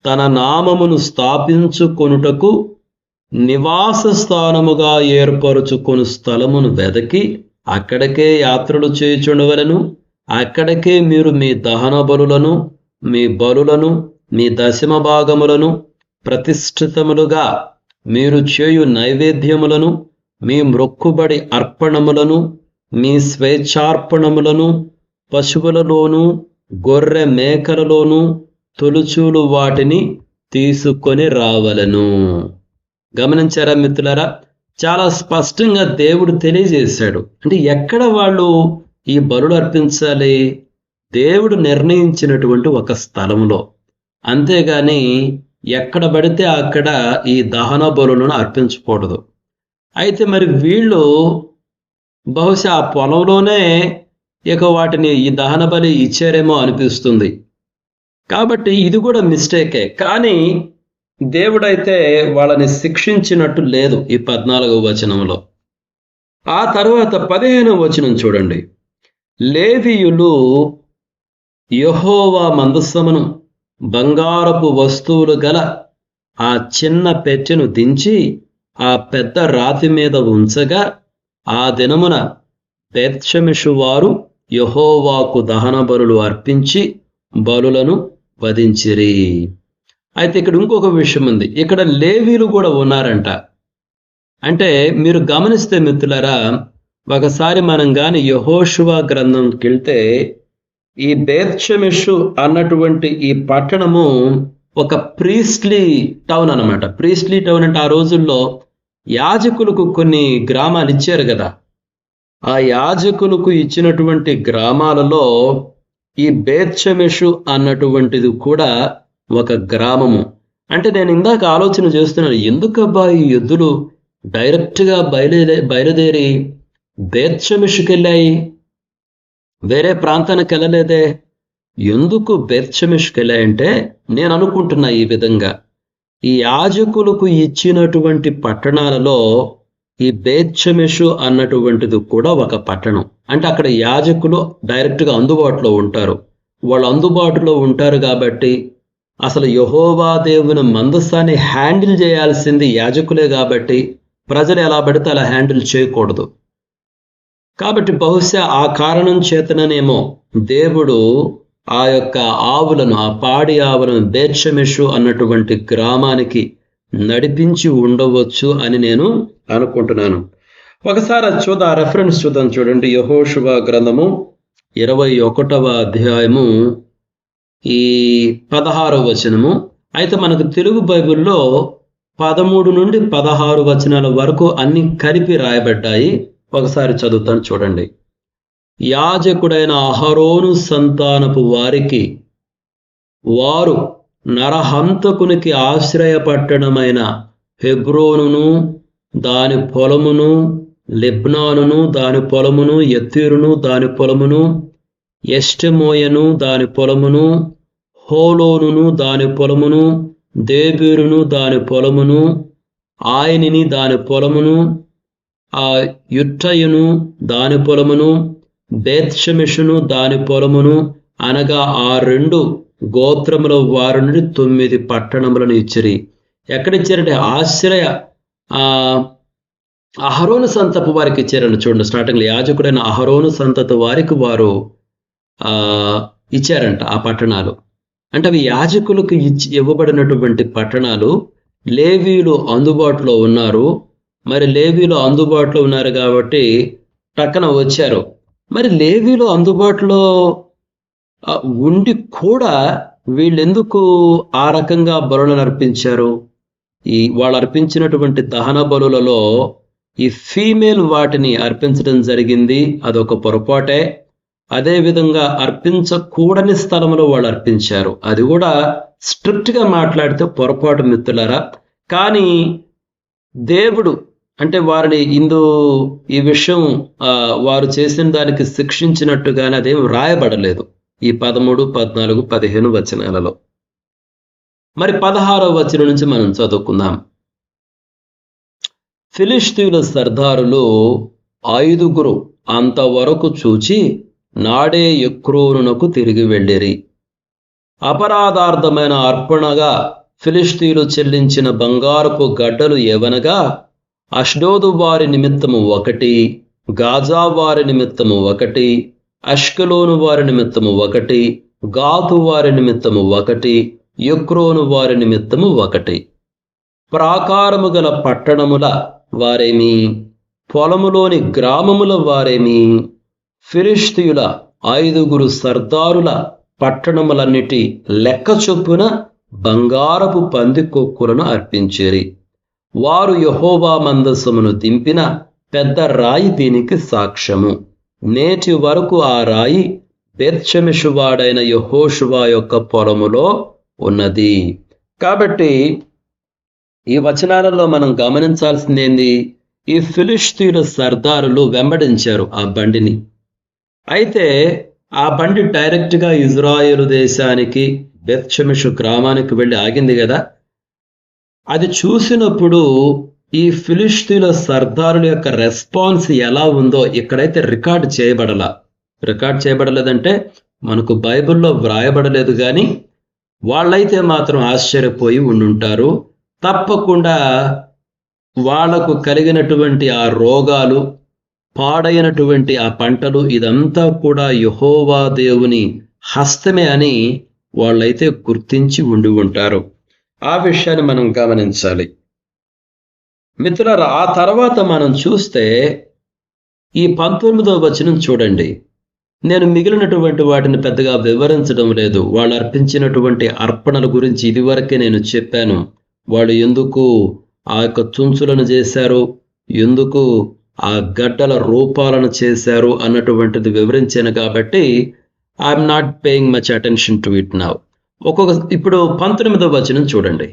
తన నామమును స్థాపించుకొనుటకు నివాస స్థానముగా ఏర్పరచుకొను స్థలమును వెదకి అక్కడికే యాత్రలు చేయుచుండవలెను. అక్కడికే మీరు మీ దహన బలులను, మీ బలులను, మీ దశమ భాగములను, ప్రతిష్ఠితములుగా మీరు చేయు నైవేద్యములను, మీ మ్రొక్కుబడి అర్పణములను, మీ స్వేచ్ఛార్పణములను, పశువులలోను గొర్రె మేకలలోను తొలుచూలు వాటిని తీసుకొని రావలను. గమనించారా మిత్రులారా? చాలా స్పష్టంగా దేవుడు తెలియజేశాడు. అంటే ఎక్కడ వాళ్ళు ఈ బలులు అర్పించాలి? దేవుడు నిర్ణయించినటువంటి ఒక స్థలంలో, అంతేగాని ఎక్కడ పడితే అక్కడ ఈ దహన బలులను అర్పించకూడదు. అయితే మరి వీళ్ళు బహుశా ఆ పొలంలోనే ఇక వాటిని ఈ దహన బలి ఇచ్చారేమో అనిపిస్తుంది. కాబట్టి ఇది కూడా మిస్టేకే. కానీ దేవుడైతే వాళ్ళని శిక్షించినట్టు లేదు ఈ 14వ వచనంలో. ఆ తర్వాత 15వ వచనం చూడండి. లేవీయులు యెహోవా మందసమును బంగారపు వస్తువులు గల ఆ చిన్న పెట్టెను దించి ఆ పెద్ద రాతి మీద ఉంచగా ఆ దినమున బేత్షెమెషు వారు యెహోవాకు దహన బలులు అర్పించి బలులను వధించిరి. అయితే ఇక్కడ ఇంకొక విషయం ఉంది. ఇక్కడ లేవీలు కూడా ఉన్నారంట. అంటే మీరు గమనిస్తే మిత్రులారా, ఒకసారి మనం కానీ యెహోషువ గ్రంథంకి వెళ్తే ఈ బేత్షెమెషు అన్నటువంటి ఈ పట్టణము ఒక ప్రీస్ట్లీ టౌన్ అన్నమాట. ప్రీస్ట్లీ టౌన్ అంటే ఆ రోజుల్లో యాజకులకు కొన్ని గ్రామాలు ఇచ్చారు కదా. ఆ యాజకులకు ఇచ్చినటువంటి గ్రామాలలో ఈ బేత్షెమెషు అన్నటువంటిది కూడా ఒక గ్రామము. అంటే నేను ఇందాక ఆలోచన చేస్తున్నాను, ఎందుకబ్బా ఈ ఎద్దులు డైరెక్ట్గా బయలుదేరి బేత్షెమెషుకి వెళ్ళాయి, వేరే ప్రాంతానికి వెళ్ళలేదే? ఎందుకు బేత్షెమెషుకి వెళ్ళాయంటే, నేను అనుకుంటున్నా ఈ విధంగా, ఈ యాజకులకు ఇచ్చినటువంటి పట్టణాలలో ఈ బేత్షెమెషు అన్నటువంటిది కూడా ఒక పట్టణం. అంటే అక్కడ యాజకులు డైరెక్ట్గా అందుబాటులో ఉంటారు. వాళ్ళు అందుబాటులో ఉంటారు కాబట్టి అసలు యెహోవా దేవుని మందసాన్ని హ్యాండిల్ చేయాల్సింది యాజకులే కాబట్టి ప్రజలు ఎలా పడితే అలా హ్యాండిల్ చేయకూడదు. కాబట్టి బహుశా ఆ కారణం చేతననేమో దేవుడు ఆ యొక్క ఆవులను, ఆ పాడి ఆవులను బేత్షెమెషు అన్నటువంటి గ్రామానికి నడిపించి ఉండవచ్చు అని నేను అనుకుంటున్నాను. ఒకసారి అది చూద్దాం, రెఫరెన్స్ చూద్దాం. చూడండి, యెహోషువ గ్రంథము 21వ అధ్యాయము ఈ 16వ వచనము. అయితే మనకు తెలుగు బైబిల్లో 13 నుండి 16 వచనాల వరకు అన్ని కలిపి రాయబడ్డాయి. ఒకసారి చదువుతాను చూడండి. యాజకుడైన అహరోను సంతానపు వారికి వారు నరహంతకునికి ఆశ్రయపట్టణమైన హెబ్రోనును దాని పొలమును, లెబ్నానును దాని పొలమును, యత్తీరును దాని పొలమును, ఎష్టెమోయను దాని పొలమును, హోలోనును దాని పొలమును, దేబీరును దాని పొలమును, ఆయనిని దాని పొలమును, ఆ యుట్టయును దాని పొలమును, బేత్షెమెషును దాని పొలమును, అనగా ఆ 2 గోత్రముల వారి నుండి 9 పట్టణములను ఇచ్చిరి. ఎక్కడిచ్చారంటే అహరోను సంతపు వారికి ఇచ్చారండి. చూడండి, స్టార్టింగ్లో యాజకుడైన అహరోను సంతతి వారికి వారు ఇచ్చారంట ఆ పట్టణాలు. అంటే అవి యాజకులకు ఇవ్వబడినటువంటి పట్టణాలు. లేవీలు అందుబాటులో ఉన్నారు. మరి లేవీలు అందుబాటులో ఉన్నారు కాబట్టి పక్కన వచ్చారు. మరి లేవీలు అందుబాటులో ఉండి కూడా వీళ్ళెందుకు ఆ రకంగా బలులను అర్పించారు? వాళ్ళు అర్పించినటువంటి దహన బలులలో ఈ ఫీమేల్ వాటిని అర్పించడం జరిగింది. అదొక పొరపాటే. అదేవిధంగా అర్పించకూడని స్థలంలో వాళ్ళు అర్పించారు. అది కూడా స్ట్రిక్ట్గా మాట్లాడితే పొరపాటు మిత్రులారా. కానీ దేవుడు అంటే వారిని ఈ విషయం వారు చేసిన దానికి శిక్షించినట్టుగానే అదేం రాయబడలేదు ఈ 13, 14, 15 వచనాలలో. మరి 16వ వచనం నుంచి మనం చదువుకుందాం. ఫిలిష్తీయుల సర్దారులు 5 అంతవరకు చూచి నాడే ఎక్రోనునకు తిరిగి వెళ్ళిరి. అపరాధార్థమైన అర్పణగా ఫిలిష్తీయులు చెల్లించిన బంగారపు గడ్డలు ఏవనగా అష్డోదు వారి నిమిత్తము 1, గాజా వారి నిమిత్తము 1, అష్కలోను వారి నిమిత్తము 1, గాతు వారి నిమిత్తము 1, ఎక్రోను వారి నిమిత్తము 1. ప్రాకారము గల పట్టణముల వారేమి, పొలములోని గ్రామముల వారేమి, ఫిలిష్తీయుల 5 సర్దారుల పట్టణములన్నిటి లెక్క చొప్పున బంగారపు పందికొక్కులను అర్పించిరి. వారు యెహోవా మందసమును దింపిన పెద్ద రాయి దీనికి సాక్ష్యము. నేటి వరకు ఆ రాయి బేత్షెమెషు వాడైన యెహోషువ యొక్క పొలములో ఉన్నది. కాబట్టి ఈ వచనాలలో మనం గమనించాల్సింది ఏంది? ఈ ఫిలిష్తీయుల సర్దారులు వెంబడించారు ఆ బండిని. అయితే ఆ బండి డైరెక్ట్గా ఇజ్రాయేలు దేశానికి బేత్షెమెషు గ్రామానికి వెళ్ళి ఆగింది కదా. అది చూసినప్పుడు ఈ ఫిలిష్తీయుల సర్దారుల యొక్క రెస్పాన్స్ ఎలా ఉందో ఇక్కడైతే రికార్డ్ చేయబడలేదంటే మనకు బైబిల్లో వ్రాయబడలేదు. కానీ వాళ్ళైతే మాత్రం ఆశ్చర్యపోయి ఉండుంటారు. తప్పకుండా వాళ్లకు కలిగినటువంటి ఆ రోగాలు, పాడైనటువంటి ఆ పంటలు, ఇదంతా కూడా యెహోవా దేవుని హస్తమే అని వాళ్ళైతే గుర్తించి ఉండి ఉంటారు. ఆ విషయాన్ని మనం గమనించాలి మిత్రులారా. ఆ తర్వాత మనం చూస్తే ఈ 19వ వచనం చూడండి. నేను మిగిలినటువంటి వాటిని పెద్దగా వివరించడం లేదు. వాళ్ళు అర్పించినటువంటి అర్పణల గురించి ఇదివరకే నేను చెప్పాను. వాళ్ళు ఎందుకు ఆ యొక్క తుంచులను చేశారు, ఎందుకు ఆ గడ్డల రూపాలను చేశారు అన్నటువంటిది వివరించాను కాబట్టి I'm not paying much attention to it now. ఇప్పుడు 19వ వచనం చూడండి.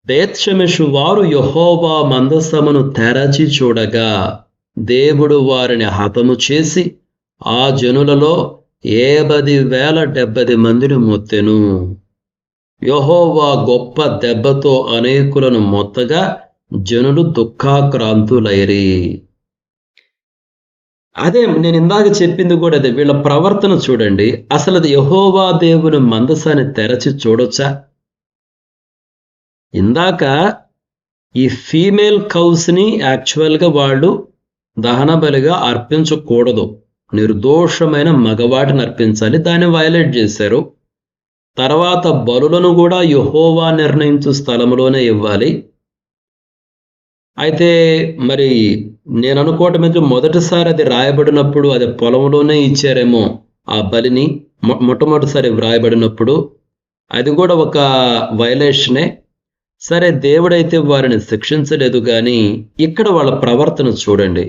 బేత్షెమెషు వారు యెహోవా మందసమును తెరచి చూడగా దేవుడు వారిని హతము చేసి ఆ జనులలో 70,070 మందిని మొత్తెను. యెహోవా గొప్ప దెబ్బతో అనేకులను మొత్తగా జనులు దుఃఖాక్రాంతులైరి. అదే నేను ఇందాక చెప్పింది కూడా అదే. వీళ్ళ ప్రవర్తన చూడండి. అసలు అది యెహోవా దేవుని మందసాన్ని తెరచి చూడొచ్చా? ఇందాక ఈ ఫీమేల్ కౌస్ని యాక్చువల్గా వాళ్ళు దహన బలిగా అర్పించకూడదు, నిర్దోషమైన మగవాటిని అర్పించాలి. దాన్ని వైలేట్ చేశారు. తర్వాత బలులను కూడా యెహోవా నిర్ణయించు స్థలంలోనే ఇవ్వాలి. అయితే మరి నేను అనుకోవటం ఏంటంటే మొదటిసారి అది రాయబడినప్పుడు అది పొలంలోనే ఇచ్చారేమో ఆ బలిని. మొట్టమొదటిసారి వ్రాయబడినప్పుడు అది కూడా ఒక వైలేషనే. సరే, దేవుడైతే వారిని శిక్షించలేదు, కానీ ఇక్కడ వాళ్ళ ప్రవర్తన చూడండి.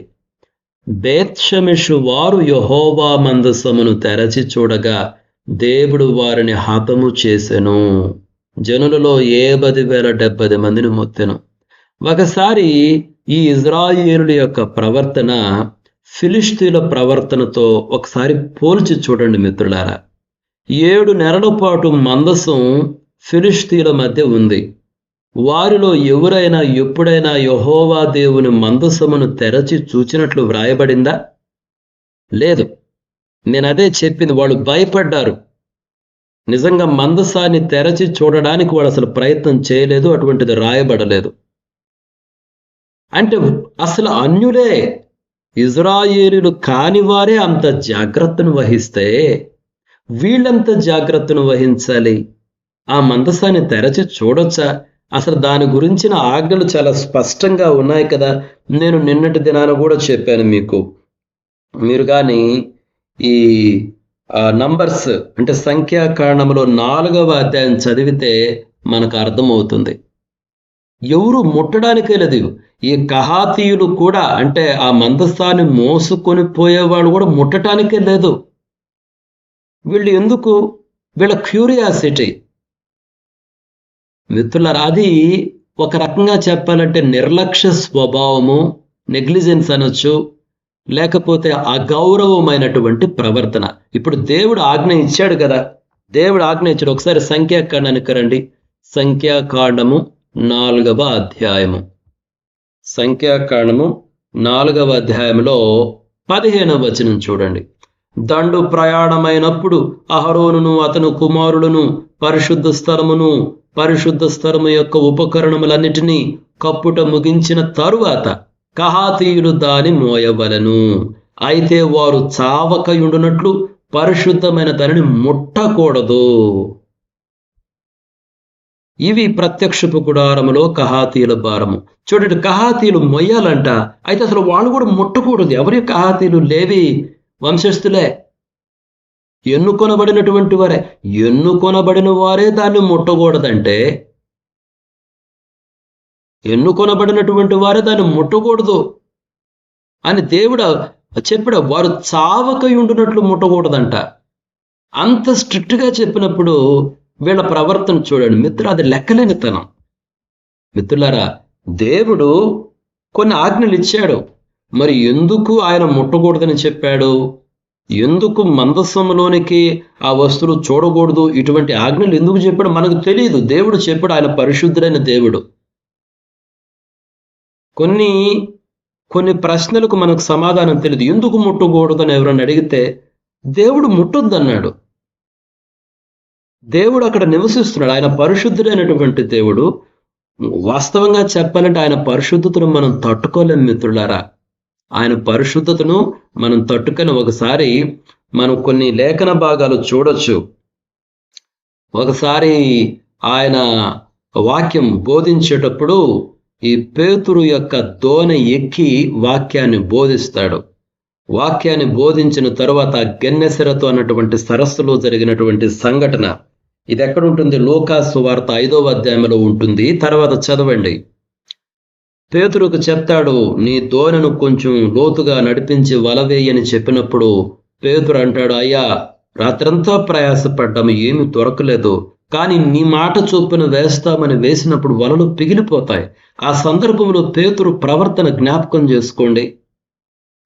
బేత్షెమెషు వారు యెహోవా మందసమును తెరచి చూడగా దేవుడు వారిని హతము చేసెను. జనులలో 70,070 మందిని మొత్తెను. ఒకసారి ఈ ఇజ్రాయేలుల యొక్క ప్రవర్తన ఫిలిష్తీయుల ప్రవర్తనతో ఒకసారి పోల్చి చూడండి మిత్రులారా. 7 నెలల పాటు మందసం ఫిలిష్తీయుల మధ్య ఉంది. వారిలో ఎవరైనా ఎప్పుడైనా యెహోవా దేవుని మందసమును తెరచి చూచినట్లు వ్రాయబడిందా? లేదు. నేను అదే చెప్పింది. వాళ్ళు భయపడ్డారు. నిజంగా మందసాన్ని తెరచి చూడడానికి వాళ్ళు అసలు ప్రయత్నం చేయలేదు. అటువంటిది రాయబడలేదు. అంటే అసలు అన్యులే, ఇజ్రాయేలీలు కాని వారే అంత జాగ్రత్తను వహిస్తే వీళ్ళంత జాగ్రత్తను వహించాలి. ఆ మందసాన్ని తెరచి చూడొచ్చా? అసలు దాని గురించిన ఆజ్ఞలు చాలా స్పష్టంగా ఉన్నాయి కదా. నేను నిన్నటి దినాన కూడా చెప్పాను మీకు. మీరు కానీ ఈ నంబర్స్ అంటే సంఖ్యాకాండంలో 4వ అధ్యాయం చదివితే మనకు అర్థమవుతుంది. ఎవరు ముట్టడానికే లేదు. ఈ కహాతీయులు కూడా, అంటే ఆ మందసాన్ని మోసుకొని పోయేవాళ్ళు కూడా ముట్టడానికే లేదు. వీళ్ళు ఎందుకు? వీళ్ళ క్యూరియాసిటీ. మిత్రులారా, అది ఒక రకంగా చెప్పాలంటే నిర్లక్ష్య స్వభావము, నెగ్లిజెన్స్ అనొచ్చు, లేకపోతే అగౌరవమైనటువంటి ప్రవర్తన. ఇప్పుడు దేవుడు ఆజ్ఞ ఇచ్చాడు కదా. దేవుడు ఆజ్ఞ ఇచ్చాడు. ఒకసారి సంఖ్యాకాండానికి రండి. సంఖ్యాకాండము 4వ అధ్యాయము. సంఖ్యాకాండము 4వ అధ్యాయంలో 15వ వచనం చూడండి. దండు ప్రయాణమైనప్పుడు అహరోనును అతను కుమారులను పరిశుద్ధ స్థలము యొక్క ఉపకరణములన్నిటినీ కప్పుట ముగించిన తరువాత కహాతీయులు దాని మోయవలెను. అయితే వారు చావకయుండునట్లు పరిశుద్ధమైన దానిని ముట్టకూడదు. ఇవి ప్రత్యక్షపు గుడారములో కహాతీయుల భారము. చూడండి, కహాతీయులు మొయ్యాలంట. అయితే అసలు వాళ్ళు కూడా ముట్టకూడదు. ఎవరి కహాతీయులు? లేవి వంశస్థులే, ఎన్నుకొనబడినటువంటి వారే. ఎన్నుకొనబడిన వారే దాన్ని ముట్టకూడదంటే, ఎన్నుకొనబడినటువంటి వారే దాన్ని ముట్టకూడదు అని దేవుడు చెప్పాడు. వారు చావకయుండునట్లు ముట్టకూడదంట. అంత స్ట్రిక్ట్గా చెప్పినప్పుడు వీళ్ళ ప్రవర్తన చూడండి మిత్రులు, అది లెక్కలేనితనం. మిత్రులారా, దేవుడు కొన్ని ఆజ్ఞలు ఇచ్చాడు. మరి ఎందుకు ఆయన ముట్టకూడదని చెప్పాడు? ఎందుకు మందసంలోనికి ఆ వస్తువులు చూడకూడదు, ఇటువంటి ఆజ్ఞలు ఎందుకు చెప్పాడు మనకు తెలియదు. దేవుడు చెప్పాడు. ఆయన పరిశుద్ధుడైన దేవుడు. కొన్ని ప్రశ్నలకు మనకు సమాధానం తెలియదు. ఎందుకు ముట్టకూడదని ఎవరైనా అడిగితే దేవుడు ముట్టొద్దన్నాడు. దేవుడు అక్కడ నివసిస్తున్నాడు. ఆయన పరిశుద్ధుడైనటువంటి దేవుడు. వాస్తవంగా చెప్పాలంటే ఆయన పరిశుద్ధతను మనం తట్టుకోలేం మిత్రులారా. ఆయన పరిశుద్ధతను మనం తట్టుకొని ఒకసారి మనం కొన్ని లేఖన భాగాలు చూడొచ్చు. ఒకసారి ఆయన వాక్యం బోధించేటప్పుడు ఈ పేతురు యొక్క దోణి ఎక్కి వాక్యాన్ని బోధిస్తాడు. వాక్యాన్ని బోధించిన తరువాత గెన్నెసెరతు అన్నటువంటి సరస్సులో జరిగినటువంటి సంఘటన ఇది ఎక్కడ ఉంటుంది? లూకా సువార్త 5వ అధ్యాయంలో ఉంటుంది. తర్వాత చదవండి. పేతురుకు చెప్తాడు, నీ దోణను కొంచెం లోతుగా నడిపించి వలవేయని చెప్పినప్పుడు పేతురు అంటాడు, అయ్యా రాత్రంతా ప్రయాసపడ్డాము, ఏమీ దొరకలేదు, కానీ నీ మాట చొప్పున వేస్తామని వేసినప్పుడు వలలు పిగిలిపోతాయి. ఆ సందర్భంలో పేతురు ప్రవర్తన జ్ఞాపకం చేసుకోండి.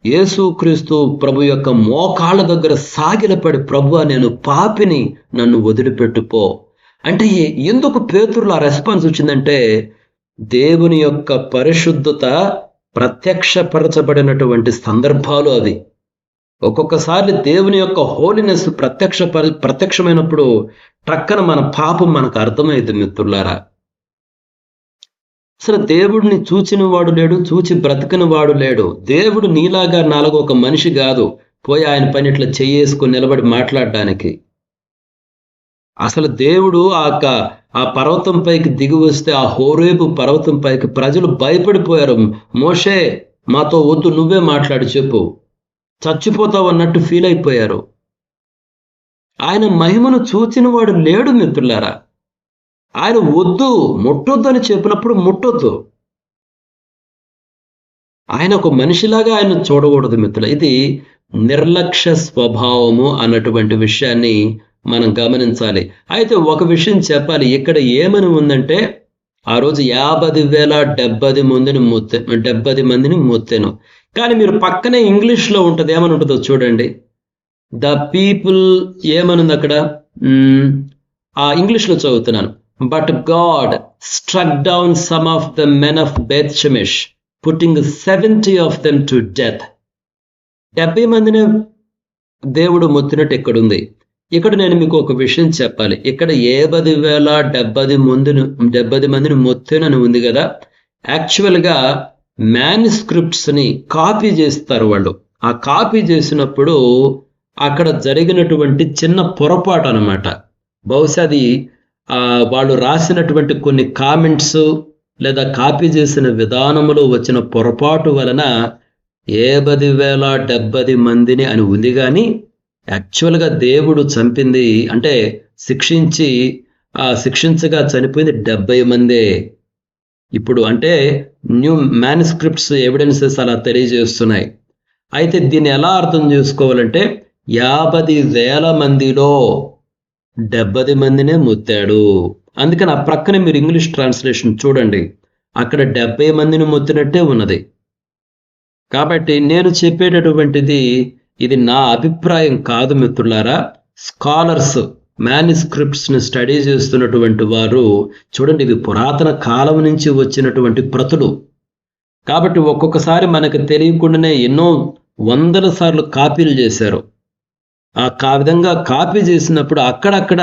యేసుక్రీస్తు ప్రభు యొక్క మోకాళ్ళ దగ్గర సాగిలపడి, ప్రభువా నేను పాపిని, నన్ను వదిలిపెట్టుపో అంటే ఎందుకు పేతురులో ఆ రెస్పాన్స్ వచ్చిందంటే, దేవుని యొక్క పరిశుద్ధత ప్రత్యక్షపరచబడినటువంటి సందర్భాలు అవి. ఒక్కొక్కసారి దేవుని యొక్క హోలీనెస్ ప్రత్యక్షమైనప్పుడు ట్రక్కన మన పాపం మనకు అర్థమైంది మిత్రులారా. అసలు దేవుడిని చూచిన వాడు లేడు, చూచి బ్రతికిన వాడు లేడు. దేవుడు నీలాగా నాలుగు ఒక మనిషి కాదు, పోయి ఆయన పని ఇట్లా చెయ్యేసుకొని నిలబడి మాట్లాడడానికి. అసలు దేవుడు ఆ పర్వతం పైకి దిగి వస్తే, ఆ హోరేబు పర్వతం పైకి ప్రజలు భయపడిపోయారు. మోషే మాతో వద్దు, నువ్వే మాట్లాడి చెప్పు, చచ్చిపోతావు అన్నట్టు ఫీల్ అయిపోయారు. ఆయన మహిమను చూచిన వాడు లేడు మిత్రులారా. ఆయన వద్దు, ముట్టొద్దు అని చెప్పినప్పుడు ముట్టొద్దు. ఆయన ఒక మనిషిలాగా ఆయన చూడకూడదు మిత్రుల. ఇది నిర్లక్ష్య స్వభావము అన్నటువంటి విషయాన్ని మనం గమనించాలి. అయితే ఒక విషయం చెప్పాలి, ఇక్కడ ఏమని ఉందంటే, ఆ రోజు 50,070 మందిని మొత్తెను. కానీ మీరు పక్కనే ఇంగ్లీష్లో ఉంటుంది, ఏమని ఉంటుందో చూడండి. ద పీపుల్ ఏమనుంది అక్కడ, ఇంగ్లీష్లో చదువుతున్నాను. But God struck down some of the men of Beth Shemesh putting 70 of them to death. 70 మందిని దేవుడు మొత్తినట్టు ఎక్కడుంది. ఇక్కడ నేను మీకు ఒక విషయం చెప్పాలి. ఇక్కడ 70,070 మందిని మొత్తేనని ఉంది కదా. యాక్చువల్గా మ్యానుస్క్రిప్ట్స్ని కాపీ చేస్తారు వాళ్ళు. ఆ కాపీ చేసినప్పుడు అక్కడ జరిగినటువంటి చిన్న పొరపాటు అనమాట. బహుశా అది వాళ్ళు రాసినటువంటి కొన్ని కామెంట్స్ లేదా కాపీ చేసిన విధానంలో వచ్చిన పొరపాటు వలన 50,070 మందిని అని ఉంది. కానీ యాక్చువల్గా దేవుడు చంపింది అంటే శిక్షించగా చనిపోయింది 70 మందే. ఇప్పుడు అంటే న్యూ మ్యానుస్క్రిప్ట్స్ ఎవిడెన్సెస్ అలా తెలియజేస్తున్నాయి. అయితే దీన్ని ఎలా అర్థం చేసుకోవాలంటే, 50,000 మందిలో 70 మందినే మొత్తాడు. అందుకని ఆ ప్రక్కన మీరు ఇంగ్లీష్ ట్రాన్స్లేషన్ చూడండి, అక్కడ 70 మందిని మొత్తినట్టే ఉన్నది. కాబట్టి నేను చెప్పేటటువంటిది ఇది నా అభిప్రాయం కాదు మిత్రులారా. స్కాలర్స్ మ్యానుస్క్రిప్ట్స్ని స్టడీ చేస్తున్నటువంటి వారు చూడండి, ఇవి పురాతన కాలం నుంచి వచ్చినటువంటి ప్రతులు. కాబట్టి ఒక్కొక్కసారి మనకు తెలియకుండానే ఎన్నో 100 సార్లు కాపీలు చేశారు. ఆ విధంగా కాపీ చేసినప్పుడు అక్కడక్కడ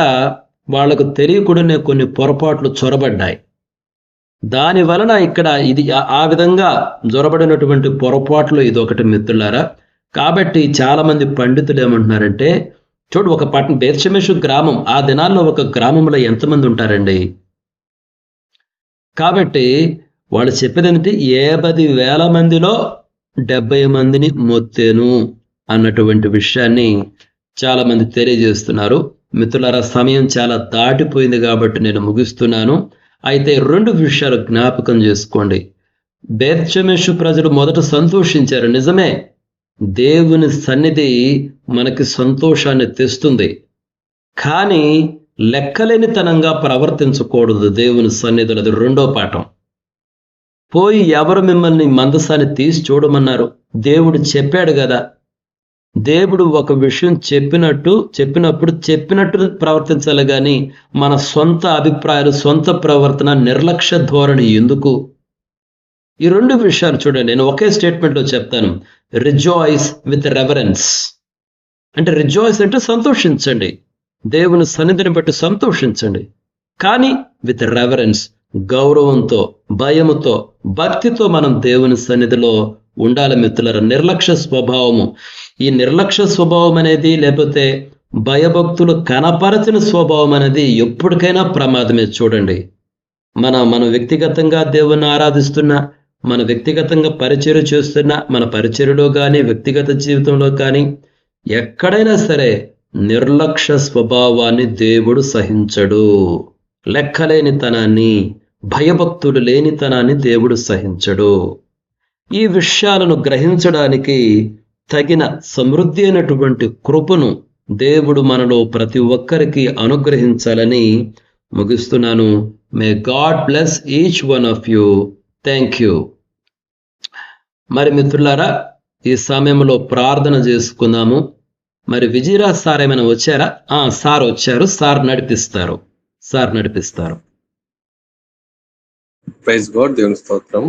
వాళ్లకు తెలియకుండానే కొన్ని పొరపాట్లు చొరబడ్డాయి. దాని వలన ఇక్కడ ఇది ఆ విధంగా జొరబడినటువంటి పొరపాట్లు ఇది ఒకటి మిత్రులారా. కాబట్టి చాలా మంది పండితులు ఏమంటున్నారంటే, చూడు ఒక పట్టణం బెత్షెమెషు గ్రామం, ఆ దినాల్లో ఒక గ్రామంలో ఎంతమంది ఉంటారండి. కాబట్టి వాళ్ళు చెప్పేది ఏంటంటే 50,000 మందిలో 70 మందిని మొత్తేను అన్నటువంటి విషయాన్ని చాలా మంది తెలియజేస్తున్నారు. మిత్రులారా, సమయం చాలా దాటిపోయింది కాబట్టి నేను ముగిస్తున్నాను. అయితే 2 విషయాలు జ్ఞాపకం చేసుకోండి. బెత్షెమెషు ప్రజలు మొదట సంతోషించారు, నిజమే, దేవుని సన్నిధి మనకి సంతోషాన్ని తెస్తుంది. కానీ లెక్కలేనితనంగా ప్రవర్తించకూడదు దేవుని సన్నిధిలో. అది 2వ పాఠం. పోయి ఎవరు మిమ్మల్ని మందసాన్ని తీసి చూడమన్నారు? దేవుడు చెప్పాడు కదా. దేవుడు ఒక విషయం చెప్పినప్పుడు ప్రవర్తించాలి. కానీ మన సొంత అభిప్రాయాలు, సొంత ప్రవర్తన, నిర్లక్ష్య ధోరణి ఎందుకు? ఈ 2 విషయాలు చూడండి, నేను ఒకే స్టేట్మెంట్లో చెప్తాను. Rejoice with reverence. అంటే రిజాయిస్ అంటే సంతోషించండి, దేవుని సన్నిధిని బట్టి సంతోషించండి. కానీ విత్ రెవరెన్స్, గౌరవంతో, భయముతో, భక్తితో మనం దేవుని సన్నిధిలో ఉండాలి మిత్రులారా. నిర్లక్ష్య స్వభావము, ఈ నిర్లక్ష్య స్వభావం అనేది, లేకపోతే భయభక్తులు కనపరచిన స్వభావం అనేది ఎప్పటికైనా ప్రమాదమే. చూడండి, మన వ్యక్తిగతంగా దేవుని ఆరాధిస్తున్నా, మన వ్యక్తిగతంగా పరిచర్య చేస్తున్నా, మన పరిచర్యలో కానీ వ్యక్తిగత జీవితంలో కానీ ఎక్కడైనా సరే నిర్లక్ష్య స్వభావాన్ని దేవుడు సహించడు. లెక్కలేనితనాన్ని, భయభక్తులు లేనితనాన్ని దేవుడు సహించడు. ఈ విషయాలను గ్రహించడానికి తగిన సమృద్ధి అయినటువంటి కృపను దేవుడు మనలో ప్రతి ఒక్కరికి అనుగ్రహించాలని ముగిస్తున్నాను. May God bless each one of you. Thank you. మరి మిత్రులారా, ఈ సమయంలో ప్రార్థన చేసుకుందాము. మరి విజయరాజ్ సార్ ఏమైనా వచ్చారా? సార్ వచ్చారు. సార్ నడిపిస్తారు. ప్రైజ్ గాడ్, దేవుని స్తోత్రం.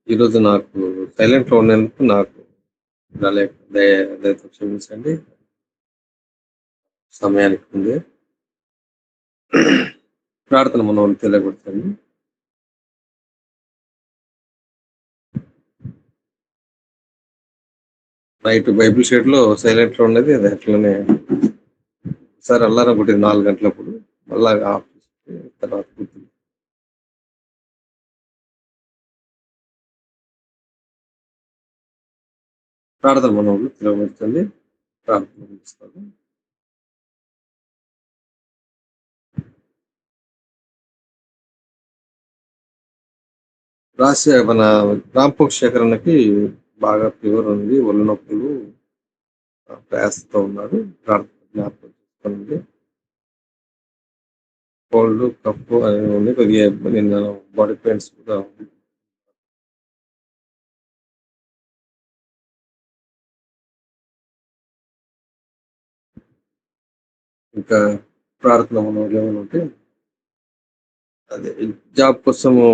ఈరోజు నాకు సైలెంట్ లో ఉన్నందుకు నాకు దయతో క్షమించండి. సమయానికి ముందే ప్రార్థన మన వాళ్ళు తెలియకూడదండి. నైట్ బైబిల్ షెడ్ లో సైలెంట్ లో ఉన్నది, అది అట్లనే సార్ అల్లారం కొట్టింది 4 గంటలప్పుడు. మళ్ళా ఆఫ్ చేసి తర్వాత కూర్చుంది. ప్రార్థన మన వాళ్ళు తెలియబడుతుంది. ప్రార్థన ముగిస్తాను. మన రాంపోక్ శేఖరణకి బాగా ఫీవర్ ఉంది, ఒళ్ళు నొప్పులు, ప్రయాసతో ఉన్నాడు. ప్రార్థన జ్ఞాపకం చేసుకోండి. కోల్డ్, కప్పు అనేవి ఉంది. కొద్దిగా నిన్న బాడీ పెయిన్స్ కూడా ఉంది. ఇంకా ప్రార్థన ఏమైనా ఉంటే అదే జాబ్ కోసము,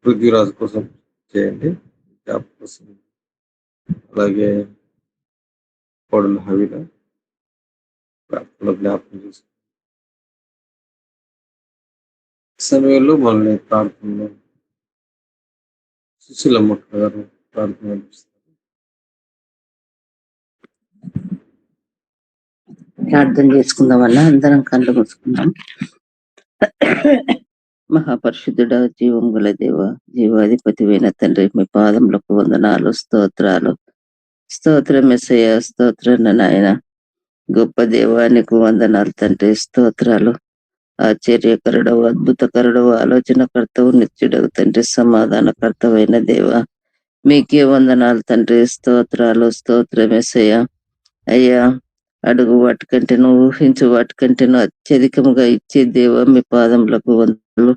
పృథ్వీరాజు కోసం చేయండి. జాబ్ కోసం, అలాగే కోడలు హవిల ప్రార్థన జ్ఞాపకం చేసుకోండి. సమయంలో మనల్ని ప్రార్థనలో సుశీలమ్మ గారు ప్రార్థన నడిపిస్తారు. ప్రార్థన చేసుకుందామన్నా అందరం కళ్ళు మూసుకుందాం. మహాపరిశుద్ధుడ, జీవం గల దేవ, జీవాధిపతివైన తండ్రి, మీ పాదములకు వందనాలు, స్తోత్రాలు. స్తోత్రం యేసయ్య, స్తోత్రం నాయన. గొప్ప దేవానికి వందనాలు తండ్రి, స్తోత్రాలు. ఆశ్చర్యకరుడవు, అద్భుతకరుడవు, ఆలోచనకర్తవు, నిత్యుడవు తండ్రి, సమాధానకర్తవైన దేవ, మీకే వందనాలు తండ్రి, స్తోత్రాలు. స్తోత్రం యేసయ్య. అయ్యా, అడుగు వాటికంటేను, ఊహించు వాటికంటేను అత్యధికముగా ఇచ్చే దేవ, మీ పాదములకు వందనాలు.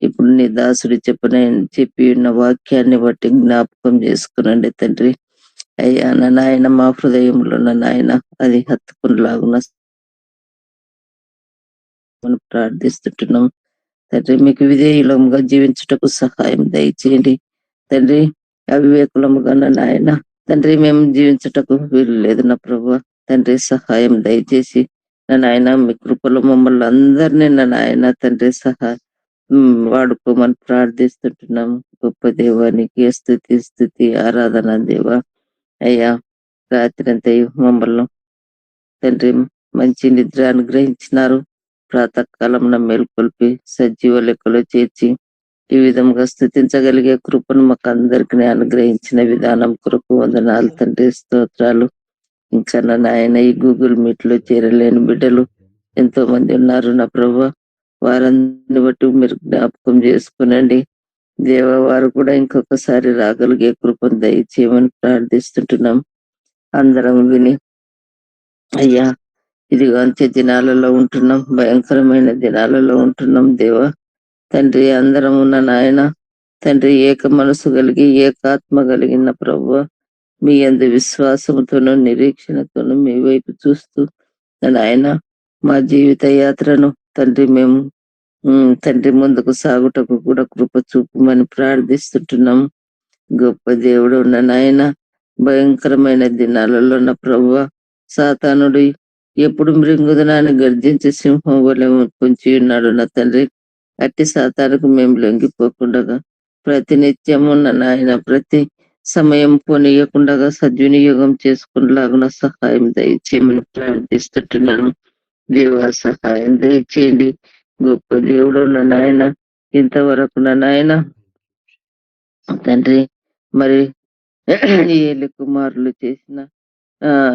ఇప్పుడు నీ దాసుడు చెప్పి ఉన్న వాక్యాన్ని బట్టి జ్ఞాపకం చేసుకునండి తండ్రి. అయ్యా నా నాయన, మా హృదయంలో నా నాయన అది హత్తుకునిలాగున ప్రార్థిస్తుంటున్నాం తండ్రి. మీకు విధేయులముగా జీవించుటకు సహాయం దయచేయండి తండ్రి. అవివేకులముగా నా నాయన తండ్రి మేము జీవించుటకు వీలు లేదు నా ప్రభువా తండ్రి. సహాయం దయచేసి నా నాయన, మీ కృపలో మమ్మల్ని అందరినీ నా నాయన తండ్రి వాడుకోమని ప్రార్థిస్తుంటున్నాము. గొప్ప దేవానికి స్తుతి ఆరాధన దేవ. అయ్యా, రాత్రి అంతా మమ్మల్ని తండ్రి మంచి నిద్ర అనుగ్రహించినారు. ప్రాతకాలం మేల్కొల్పి సజీవ లెక్కలో చేర్చి ఈ విధంగా స్థుతించగలిగే కృపను మాకు అందరికీ అనుగ్రహించిన విధానం కొరకు వందనాలు తండ్రి, స్తోత్రాలు. ఇంకా నా నాయన, ఈ గూగుల్ మీట్ లో చేరలేని బిడ్డలు ఎంతో మంది ఉన్నారు నా ప్రభువా. వారందరిని బట్టి మీరు జ్ఞాపకం చేసుకునండి దేవ. వారు కూడా ఇంకొకసారి రాగలిగే కృపను దయచేయమని ప్రార్థిస్తుంటున్నాం. అందరం విని అయ్యా, ఇదిగో అంత్య దినాలలో ఉంటున్నాం, భయంకరమైన దినాలలో ఉంటున్నాం దేవ తండ్రి. అందరం ఉన్న నాయన తండ్రి, ఏక మనసు కలిగి ఏకాత్మ కలిగిన ప్రభువా, మీ యందు విశ్వాసంతోనూ నిరీక్షణతోనూ మీ వైపు చూస్తూ నాయన మా జీవిత యాత్రను తండ్రి మేము తండ్రి ముందుకు సాగుటకు కూడా కృప చూపమని ప్రార్థిస్తుంటున్నాం. గొప్ప దేవుడు ఉన్న నాయన, భయంకరమైన దినాలలో నా ప్రభువా, సాతానుడు ఎప్పుడు మృంగుదనాన్ని గర్జించి సింహం వలె పొంచి ఉన్నాడు నా తండ్రి. అట్టి సాతానుకు మేము లొంగిపోకుండా ప్రతి నిత్యము నా నాయన ప్రతి సమయం పోనీయకుండా సద్వినియోగం చేసుకునేలాగున సహాయం దయచేయమని ప్రార్థిస్తుంటున్నాను. దేవా, సహాయం దయచేయండి. గొప్ప దేవుడు నా నాయన, ఇంతవరకు నా నాయన తండ్రి మరి ఏలి కుమారులు చేసిన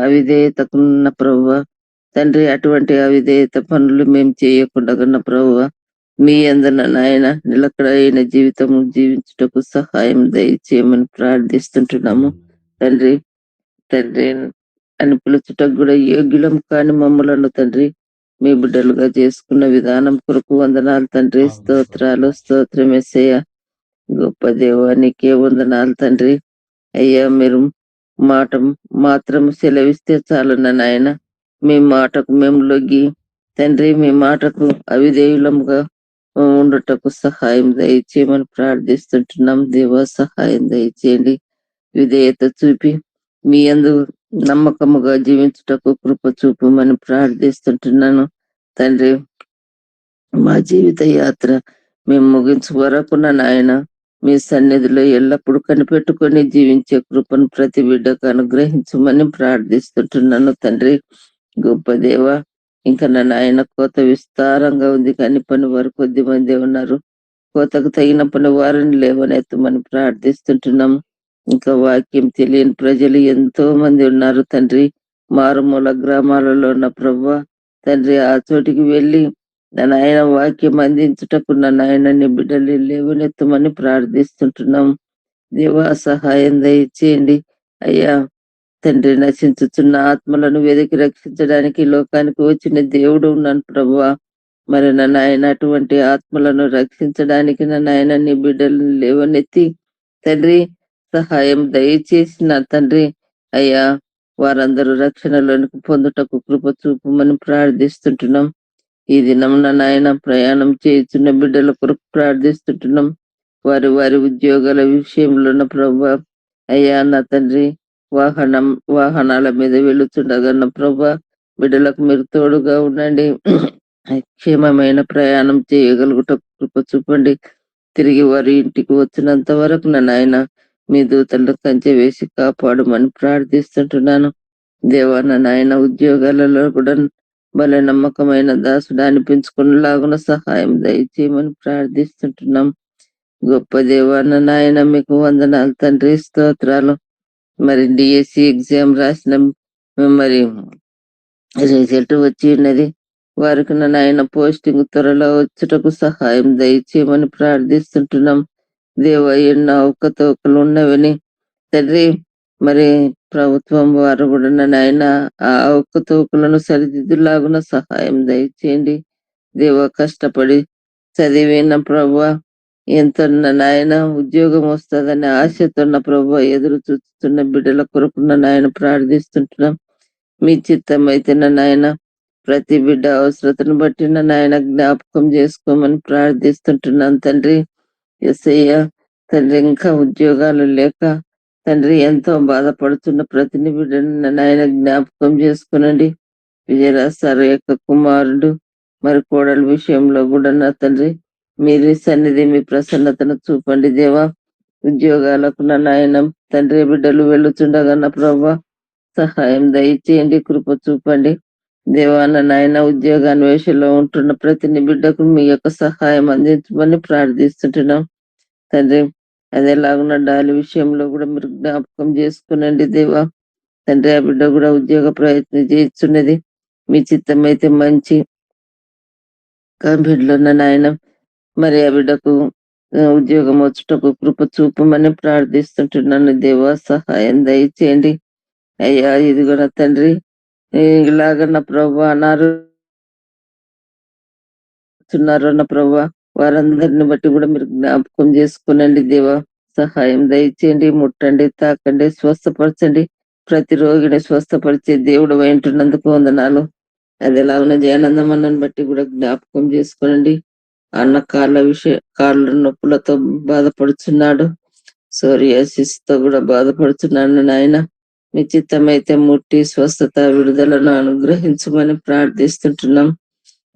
అవిధేయతకున్న ప్రభువా తండ్రి అటువంటి అవిధేయత పనులు మేము చేయకుండా కన్నా ప్రభువ మీ అందన నాయన నిలకడైన జీవితము జీవించుటకు సహాయం దయచేయమని ప్రార్థిస్తుంటున్నాము. తండ్రి తండ్రి అని పిలుచుటకు కూడా యోగ్యులం కాని మమ్మలను తండ్రి మీ బిడ్డలుగా చేసుకున్న విధానం కొరకు వందనాలు తండ్రి. స్తోత్రాలు స్తోత్రమేసయ్య. గొప్ప దేవానికే వందనాలు తండ్రి. అయ్యా మీరు మాట మాత్రం సెలవిస్తే చాలు నాయన. మీ మాటకు మేము లొగ్గి తండ్రి మీ మాటకు అవిధేయులముగా ఉండుటకు సహాయం దయచేయమని ప్రార్థిస్తుంటున్నాం. దేవా సహాయం దయచేయండి. విధేయత చూపి మీ యందు నమ్మకముగా జీవించుటకు కృప చూపమని ప్రార్థిస్తుంటున్నాను తండ్రి. మా జీవిత యాత్ర మేము ముగించు వరకు నాయన మీ సన్నిధిలో ఎల్లప్పుడూ కనిపెట్టుకొని జీవించే కృపను ప్రతి బిడ్డకు అనుగ్రహించమని ప్రార్థిస్తుంటున్నాను తండ్రి. గొప్ప దేవ ఇంకా నాయన కోత విస్తారంగా ఉంది కానీ పని వారు కొద్ది మంది ఉన్నారు. కోతకు తగిన పని వారిని లేవనెత్తమని ప్రార్థిస్తుంటున్నాం. ఇంకా వాక్యం తెలియని ప్రజలు ఎంతో మంది ఉన్నారు తండ్రి. మారుమూల గ్రామాలలో ఉన్న ప్రభువా తండ్రి ఆ చోటికి వెళ్ళి నాయన వాక్యం అందించుటకు నాయన నీ బిడ్డలు లేవనెత్తమని ప్రార్థిస్తుంటున్నాం. దేవా సహాయం దయచేయండి అయ్యా. తండ్రి నశించుచున్న ఆత్మలను వెతికి రక్షించడానికి లోకానికి వచ్చిన దేవుడు ఉన్నాను ప్రభువా. మరి నాయన అటువంటి ఆత్మలను రక్షించడానికి నాయన నీ బిడ్డలను లేవనెత్తి తండ్రి సహాయం దయచేసిన తండ్రి అయ్యా. వారందరూ రక్షణలోనికి పొందుటకు కృప చూపమని ప్రార్థిస్తుంటున్నాం. ఈ దినం నాయన ప్రయాణం చేస్తున్న బిడ్డల కొరకు ప్రార్థిస్తుంటున్నాం. వారి వారి ఉద్యోగాల విషయంలో ఉన్న ప్రభా అయ్యా నా తండ్రి వాహనాల మీద వెళుతుండగా నా ప్రభా బిడ్డలకు మీరు తోడుగా ఉండండి. క్షేమమైన ప్రయాణం చేయగలుగుట కృప చూపండి. తిరిగి వారి ఇంటికి వచ్చినంత వరకు నాయన మీ దూతలను కంచె వేసి కాపాడమని ప్రార్థిస్తుంటున్నాను. దేవా నాయన ఉద్యోగాలలో కూడా భలే నమ్మకమైన దాసుడు అనిపించుకునేలాగున సహాయం దయచేయమని ప్రార్థిస్తుంటున్నాం. గొప్ప దేవాన నాయన మీకు వందనాలు తండ్రి. స్తోత్రాలు. మరి డిఎస్సి ఎగ్జామ్ రాసిన మరి రిజల్ట్ వచ్చి ఉన్నది. వారికి నాయన పోస్టింగ్ త్వరలో వచ్చుటకు సహాయం దయచేయమని ప్రార్థిస్తుంటున్నాం. దేవ ఎన్నో అవకతవకలు ఉన్నవని తండ్రి మరి ప్రభుత్వం వారు కూడా నాయన ఆ అవకతవకలను సరిదిద్దులాగున సహాయం దయచేయండి. దేవ కష్టపడి చదివిన ప్రభువా ఎంతో నాయన ఉద్యోగం వస్తుందని ఆశతోన్న ప్రభువా ఎదురు చూస్తున్న బిడ్డల కొరకు నాయన ప్రార్థిస్తుంటున్నాం. మీ చిత్తం అయితే నాయన ప్రతి బిడ్డ అవసరతను బట్టి నాయన జ్ఞాపకం చేసుకోమని ప్రార్థిస్తుంటున్నాను తండ్రి. యేసయ్య తండ్రి ఇంకా ఉద్యోగాలు లేక తండ్రి ఎంతో బాధపడుతున్న ప్రతి బిడ్డను నాయన జ్ఞాపకం చేసుకునండి. విజయరాజ్ సార్ యొక్క కుమారుడు మరి కోడల విషయంలో కూడా నా తండ్రి మీరు సన్నిధి మీ ప్రసన్నతను చూపండి దేవా. ఉద్యోగాలకు నాయన తండ్రి బిడ్డలు వెళ్ళుతుండగా నా ప్రభా సహాయం దయచేయండి. కృప చూపండి దేవా. నాయన ఉద్యోగాన్వేషణలో ఉంటున్న ప్రతి బిడ్డకు మీ యొక్క సహాయం అందించమని ప్రార్థిస్తుంటున్నాం తండ్రి. అదేలాగున్న డాలి విషయంలో కూడా మీరు జ్ఞాపకం చేసుకునండి దేవా. తండ్రి ఆ బిడ్డ కూడా ఉద్యోగ ప్రయత్నం చేస్తున్నది. మీ చిత్తం అయితే మంచి కంపెనీలో నాయన మరి ఆ బిడ్డకు ఉద్యోగం వచ్చుటకు కృప చూపమని ప్రార్థిస్తుంటున్నాను దేవా. సహాయం దయచేయండి అయ్యా. ఇది కూడా తండ్రి ఇలాగన్న ప్రభు అన్నారు అన్న ప్రభు వారందరిని బట్టి కూడా మీరు జ్ఞాపకం చేసుకునండి దేవా. సహాయం దయచేయండి. ముట్టండి, తాకండి, స్వస్థపరచండి. ప్రతి రోగిని స్వస్థపరిచే దేవుడు వింటున్నందుకు వందనాలు. అది ఎలా ఉన్న జయానందం అన్నని బట్టి కూడా జ్ఞాపకం చేసుకోనండి. అన్న కాళ్ళ నొప్పులతో బాధపడుచున్నాడు. సోరియాసిస్ తో కూడా బాధపడుతున్నాను నాయన. మీ చిత్తమైతే ముట్టి స్వస్థత విడుదలను అనుగ్రహించమని ప్రార్థిస్తుంటున్నాం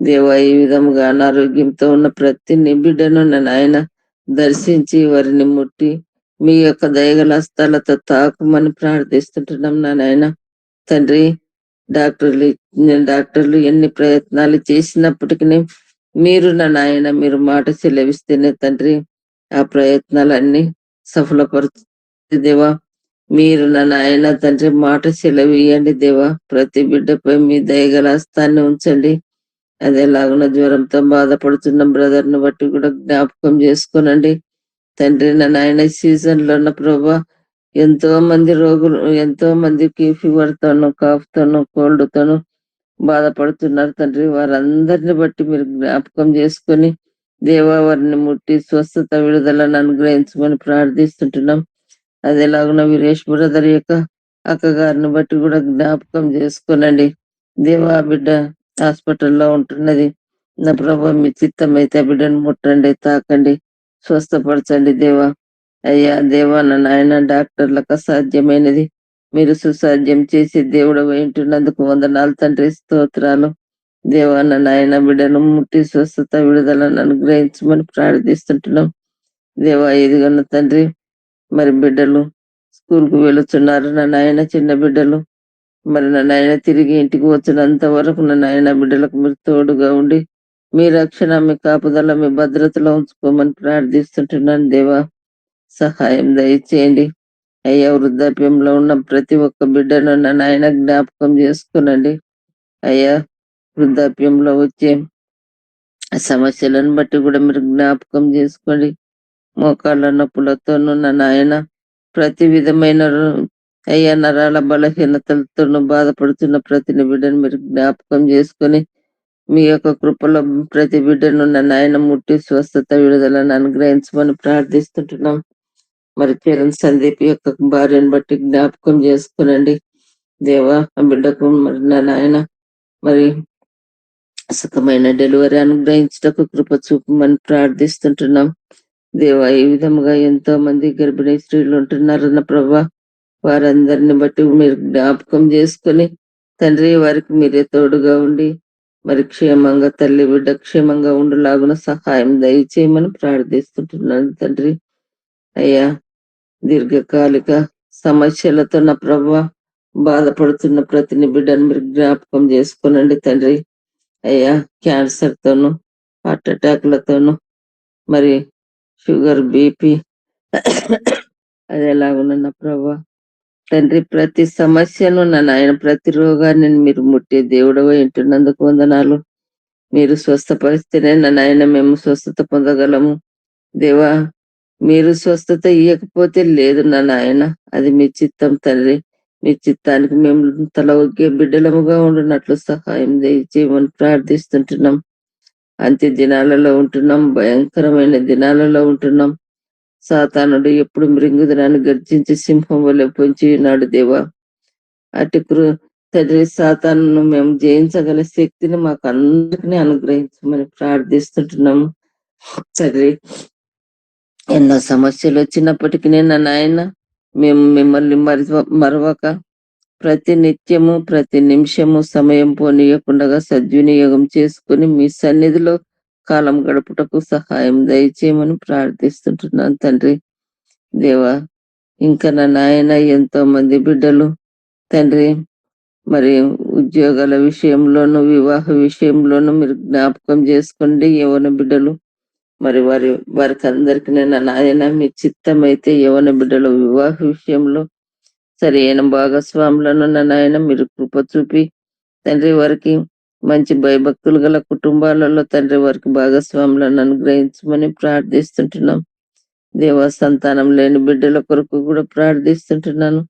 దేవా. ఈ విధముగా అనారోగ్యంతో ఉన్న ప్రతి బిడ్డను నాయన దర్శించి వారిని ముట్టి మీ యొక్క దయగల హస్తాలతో తాకుమని ప్రార్థిస్తుంటున్నాం నాయన తండ్రి. డాక్టర్లు ఎన్ని ప్రయత్నాలు చేసినప్పటికీ మీరు నాయన మీరు మాట చెలవిస్తేనే తండ్రి ఆ ప్రయత్నాలన్నీ సఫలపరుచు దేవా. మీరు నా నాయన తండ్రి మాట సెలవియండి దేవా. ప్రతి బిడ్డపై మీ దయగల హస్తాన్ని ఉంచండి. అదేలాగున జ్వరంతో బాధపడుతున్న బ్రదర్ ను బట్టి కూడా జ్ఞాపకం చేసుకోనండి తండ్రి. నా నాయన సీజన్ లో ఉన్న ప్రభా ఎంతో మంది రోగులు, ఎంతో మందికి ఫీవర్ తోను, కాఫ్ తోను, కోల్డ్ తోను బాధపడుతున్నారు తండ్రి. వారందరిని బట్టి మీరు జ్ఞాపకం చేసుకొని దేవా వారిని ముట్టి స్వస్థత విడుదలను అనుగ్రహించమని ప్రార్థిస్తుంటున్నాం. అదేలాగున వీరేష్ బ్రదర్ యొక్క అక్కగారిని బట్టి కూడా జ్ఞాపకం చేసుకోనండి దేవా. బిడ్డ హాస్పిటల్లో ఉంటున్నది. నా ప్రభా మీ చిత్తం అయితే బిడ్డను ముట్టండి, తాకండి, స్వస్థపరచండి దేవా. అయ్యా దేవా, నా నాయన డాక్టర్లకు అసాధ్యమైనది మీరు సుసాధ్యం చేసి దేవుడు వింటున్నందుకు వందనాలు తండ్రి, స్తోత్రాలు దేవా. నా నాయన బిడ్డను ముట్టి స్వస్థత విడుదలను అనుగ్రహించమని ప్రార్థిస్తుంటున్నాం దేవా. ఇదిగన్న తండ్రి మరి బిడ్డలు స్కూల్ కు వెళుతున్నారు నా నాయన, చిన్న బిడ్డలు. మరి నా నాయన తిరిగి ఇంటికి వచ్చినంత వరకు నా నాయన బిడ్డలకు మీరు తోడుగా ఉండి మీ రక్షణ, మీ కాపుదల, మీ భద్రతలో ఉంచుకోమని ప్రార్థిస్తుంటున్నాను దేవా. సహాయం దయచేయండి అయ్యా. వృద్ధాప్యంలో ఉన్న ప్రతి ఒక్క బిడ్డను నా నాయన జ్ఞాపకం చేసుకునండి అయ్యా. వృద్ధాప్యంలో వచ్చే సమస్యలను బట్టి కూడా మీరు జ్ఞాపకం చేసుకోండి. మోకాళ్ళ నొప్పులతోనూ నా నాయన ప్రతి విధమైన అయ్యా నరాల బలహీనతలతోనూ బాధపడుతున్న ప్రతి బిడ్డను మీరు జ్ఞాపకం చేసుకొని మీ యొక్క కృపలో ప్రతి బిడ్డను నా నాయన ముట్టి స్వస్థత విడుదలను అనుగ్రహించమని ప్రార్థిస్తుంటున్నాం. మరి చరణ్ సందీప్ యొక్క భార్యను బట్టి జ్ఞాపకం చేసుకునండి దేవా. ఆ బిడ్డకు మరి నా నాయన మరి సుఖమైన డెలివరీ అనుగ్రహించటకు కృప చూపమని ప్రార్థిస్తుంటున్నాం దేవా. ఈ విధముగా ఎంతో మంది గర్భిణీ స్త్రీలు ఉంటున్నారన్న ప్రభా. వారందరిని బట్టి మీరు జ్ఞాపకం చేసుకొని తండ్రి వారికి మీరే తోడుగా ఉండి మరి క్షేమంగా తల్లి బిడ్డ క్షేమంగా ఉండులాగున సహాయం దయచేయమని ప్రార్థిస్తుంటున్నాను తండ్రి. అయ్యా దీర్ఘకాలిక సమస్యలతో నా ప్రభా బాధపడుతున్న ప్రతి బిడ్డను మీరు జ్ఞాపకం చేసుకునండి తండ్రి. అయ్యా క్యాన్సర్ తోను, హార్ట్ అటాక్లతోను, మరి షుగర్, బీపీ అదేలాగున్న ప్రభా తండ్రి ప్రతి సమస్యను నా నాయన ప్రతి రోగాన్ని మీరు ముట్టే దేవుడవ వింటున్నందుకు వందనాలు. మీరు స్వస్థపరిస్తేనే నా నాయన మేము స్వస్థత పొందగలము దేవా. మీరు స్వస్థత ఇవ్వకపోతే లేదు నా నాయన, అది మీ చిత్తం తండ్రి. మీ చిత్తానికి మేము తల ఒగ్గే బిడ్డలముగా ఉండున్నట్లు సహాయం దయచేయమని ప్రార్థిస్తుంటున్నాం. అంత్య దినాలలో ఉంటున్నాం, భయంకరమైన దినాలలో ఉంటున్నాం. సాతానుడు ఎప్పుడు మృంగుదనాన్ని గర్జించి సింహం వల్ల పొంచి ఉన్నాడు దేవా. అటు తండ్రి సాతాను మేము జయించగల శక్తిని మాకు అందరికీ అనుగ్రహించమని ప్రార్థిస్తుంటున్నాము తండ్రి. ఎన్నో సమస్యలు వచ్చినప్పటికీ నా నాయన మేము మిమ్మల్ని మరవక ప్రతి నిత్యము ప్రతి నిమిషము సమయం పోనీయకుండా సద్వినియోగం చేసుకుని మీ సన్నిధిలో కాలం గడుపుటకు సహాయం దయచేయమని ప్రార్థిస్తుంటున్నాను తండ్రి దేవా. ఇంకా నా నాయన ఎంతో మంది బిడ్డలు తండ్రి మరి ఉద్యోగాల విషయంలోను, వివాహ విషయంలోను మీరు జ్ఞాపకం చేసుకోండి. యవన బిడ్డలు మరి వారికి అందరికి నా నాయన మీ చిత్తం అయితే యవన బిడ్డల వివాహ విషయంలో సరి అయిన భాగస్వాములను నా నాయన మీరు కృప చూపి తండ్రి వారికి మంచి భయభక్తులు గల కుటుంబాలలో తండ్రి వారికి భాగస్వాములను అనుగ్రహించమని ప్రార్థిస్తుంటున్నాం దేవా. సంతానం లేని బిడ్డల కొరకు కూడా ప్రార్థిస్తుంటున్నాను.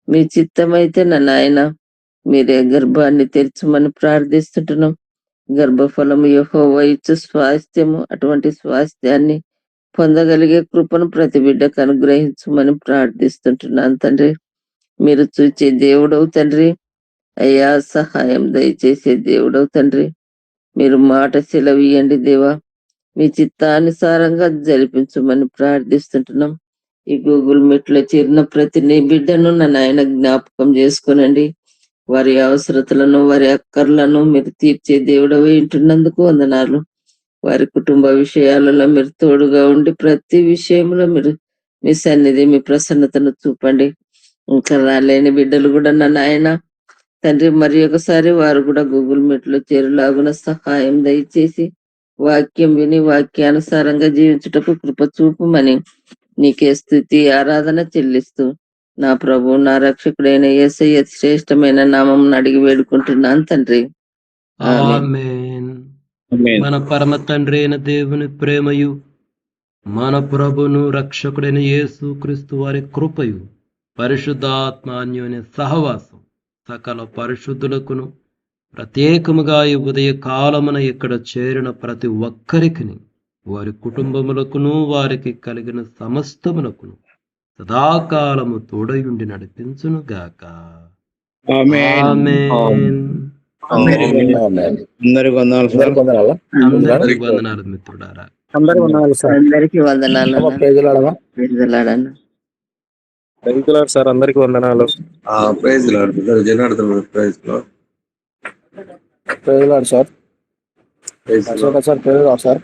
మీ చిత్తమైతే నా నాయన మీరే గర్భాన్ని తెరచమని ప్రార్థిస్తుంటున్నాం. గర్భఫలము యెహోవా ఇచ్చు స్వాస్థ్యము, అటువంటి స్వాస్థ్యాన్ని పొందగలిగే కృపను ప్రతి బిడ్డకు అనుగ్రహించమని ప్రార్థిస్తుంటున్నాను తండ్రి. మీరు చూచే దేవుడవు తండ్రి అయ్యా. సహాయం దయచేసే దేవుడవు తండ్రి. మీరు మాట సెలవియండి దేవా. మీ చిత్తానుసారంగా జరిపించమని ప్రార్థిస్తుంటున్నాం. ఈ గూగుల్ మీట్ లో చేరిన ప్రతి నీ బిడ్డను నా నాయన జ్ఞాపకం చేసుకునండి. వారి అవసరతలను, వారి అక్కర్లను మీరు తీర్చే దేవుడవే వింటున్నందుకు వందనాలు. వారి కుటుంబ విషయాలలో మీరు తోడుగా ఉండి ప్రతి విషయంలో మీరు మీ సన్నిధి, మీ ప్రసన్నతను చూపండి. ఇంకా రాలేని బిడ్డలు కూడా నా నాయన తండ్రి మరి ఒకసారి వారు కూడా గూగుల్ మీట్ లో చేరులాగున సహాయం దయచేసి వాక్యం విని వాక్యానుసారంగా జీవించుటకు కృప చూపమని నీకే స్తుతి ఆరాధన చెల్లిస్తూ నా ప్రభు నా రక్షకుడైన యేసయ్య శ్రేష్టమైన నామం అడిగి వేడుకుంటున్నాను తండ్రి. ఆమేన్. మన పరమ తండ్రి అయిన దేవుని ప్రేమయు మన ప్రభును రక్షకుడైన యేసు క్రీస్తు వారి కృపయు పరిశుద్ధాత్మాన్యోని సహవాసం సకల పరిశుద్ధులకును ప్రత్యేకముగా ఈ ఉదయ కాలమున ఇక్కడ చేరిన ప్రతి ఒక్కరికి వారి కుటుంబములకును వారికి కలిగిన సమస్తమునకును సదాకాలము తోడయుండి నడిపించును గాక. ఆమేన్. అందరికి వందనాలు సార్. అందరికీ వందనాలు మిత్రుడారా. అందరికి వందనాలు సార్. అందరికీ వందనాలు అన్న. ప్రైజ్లాడన్న. సార్ అందరికి వందనాలు. Praise Lord Janardhan praise Lord. Sir. Praise Lord. Sir.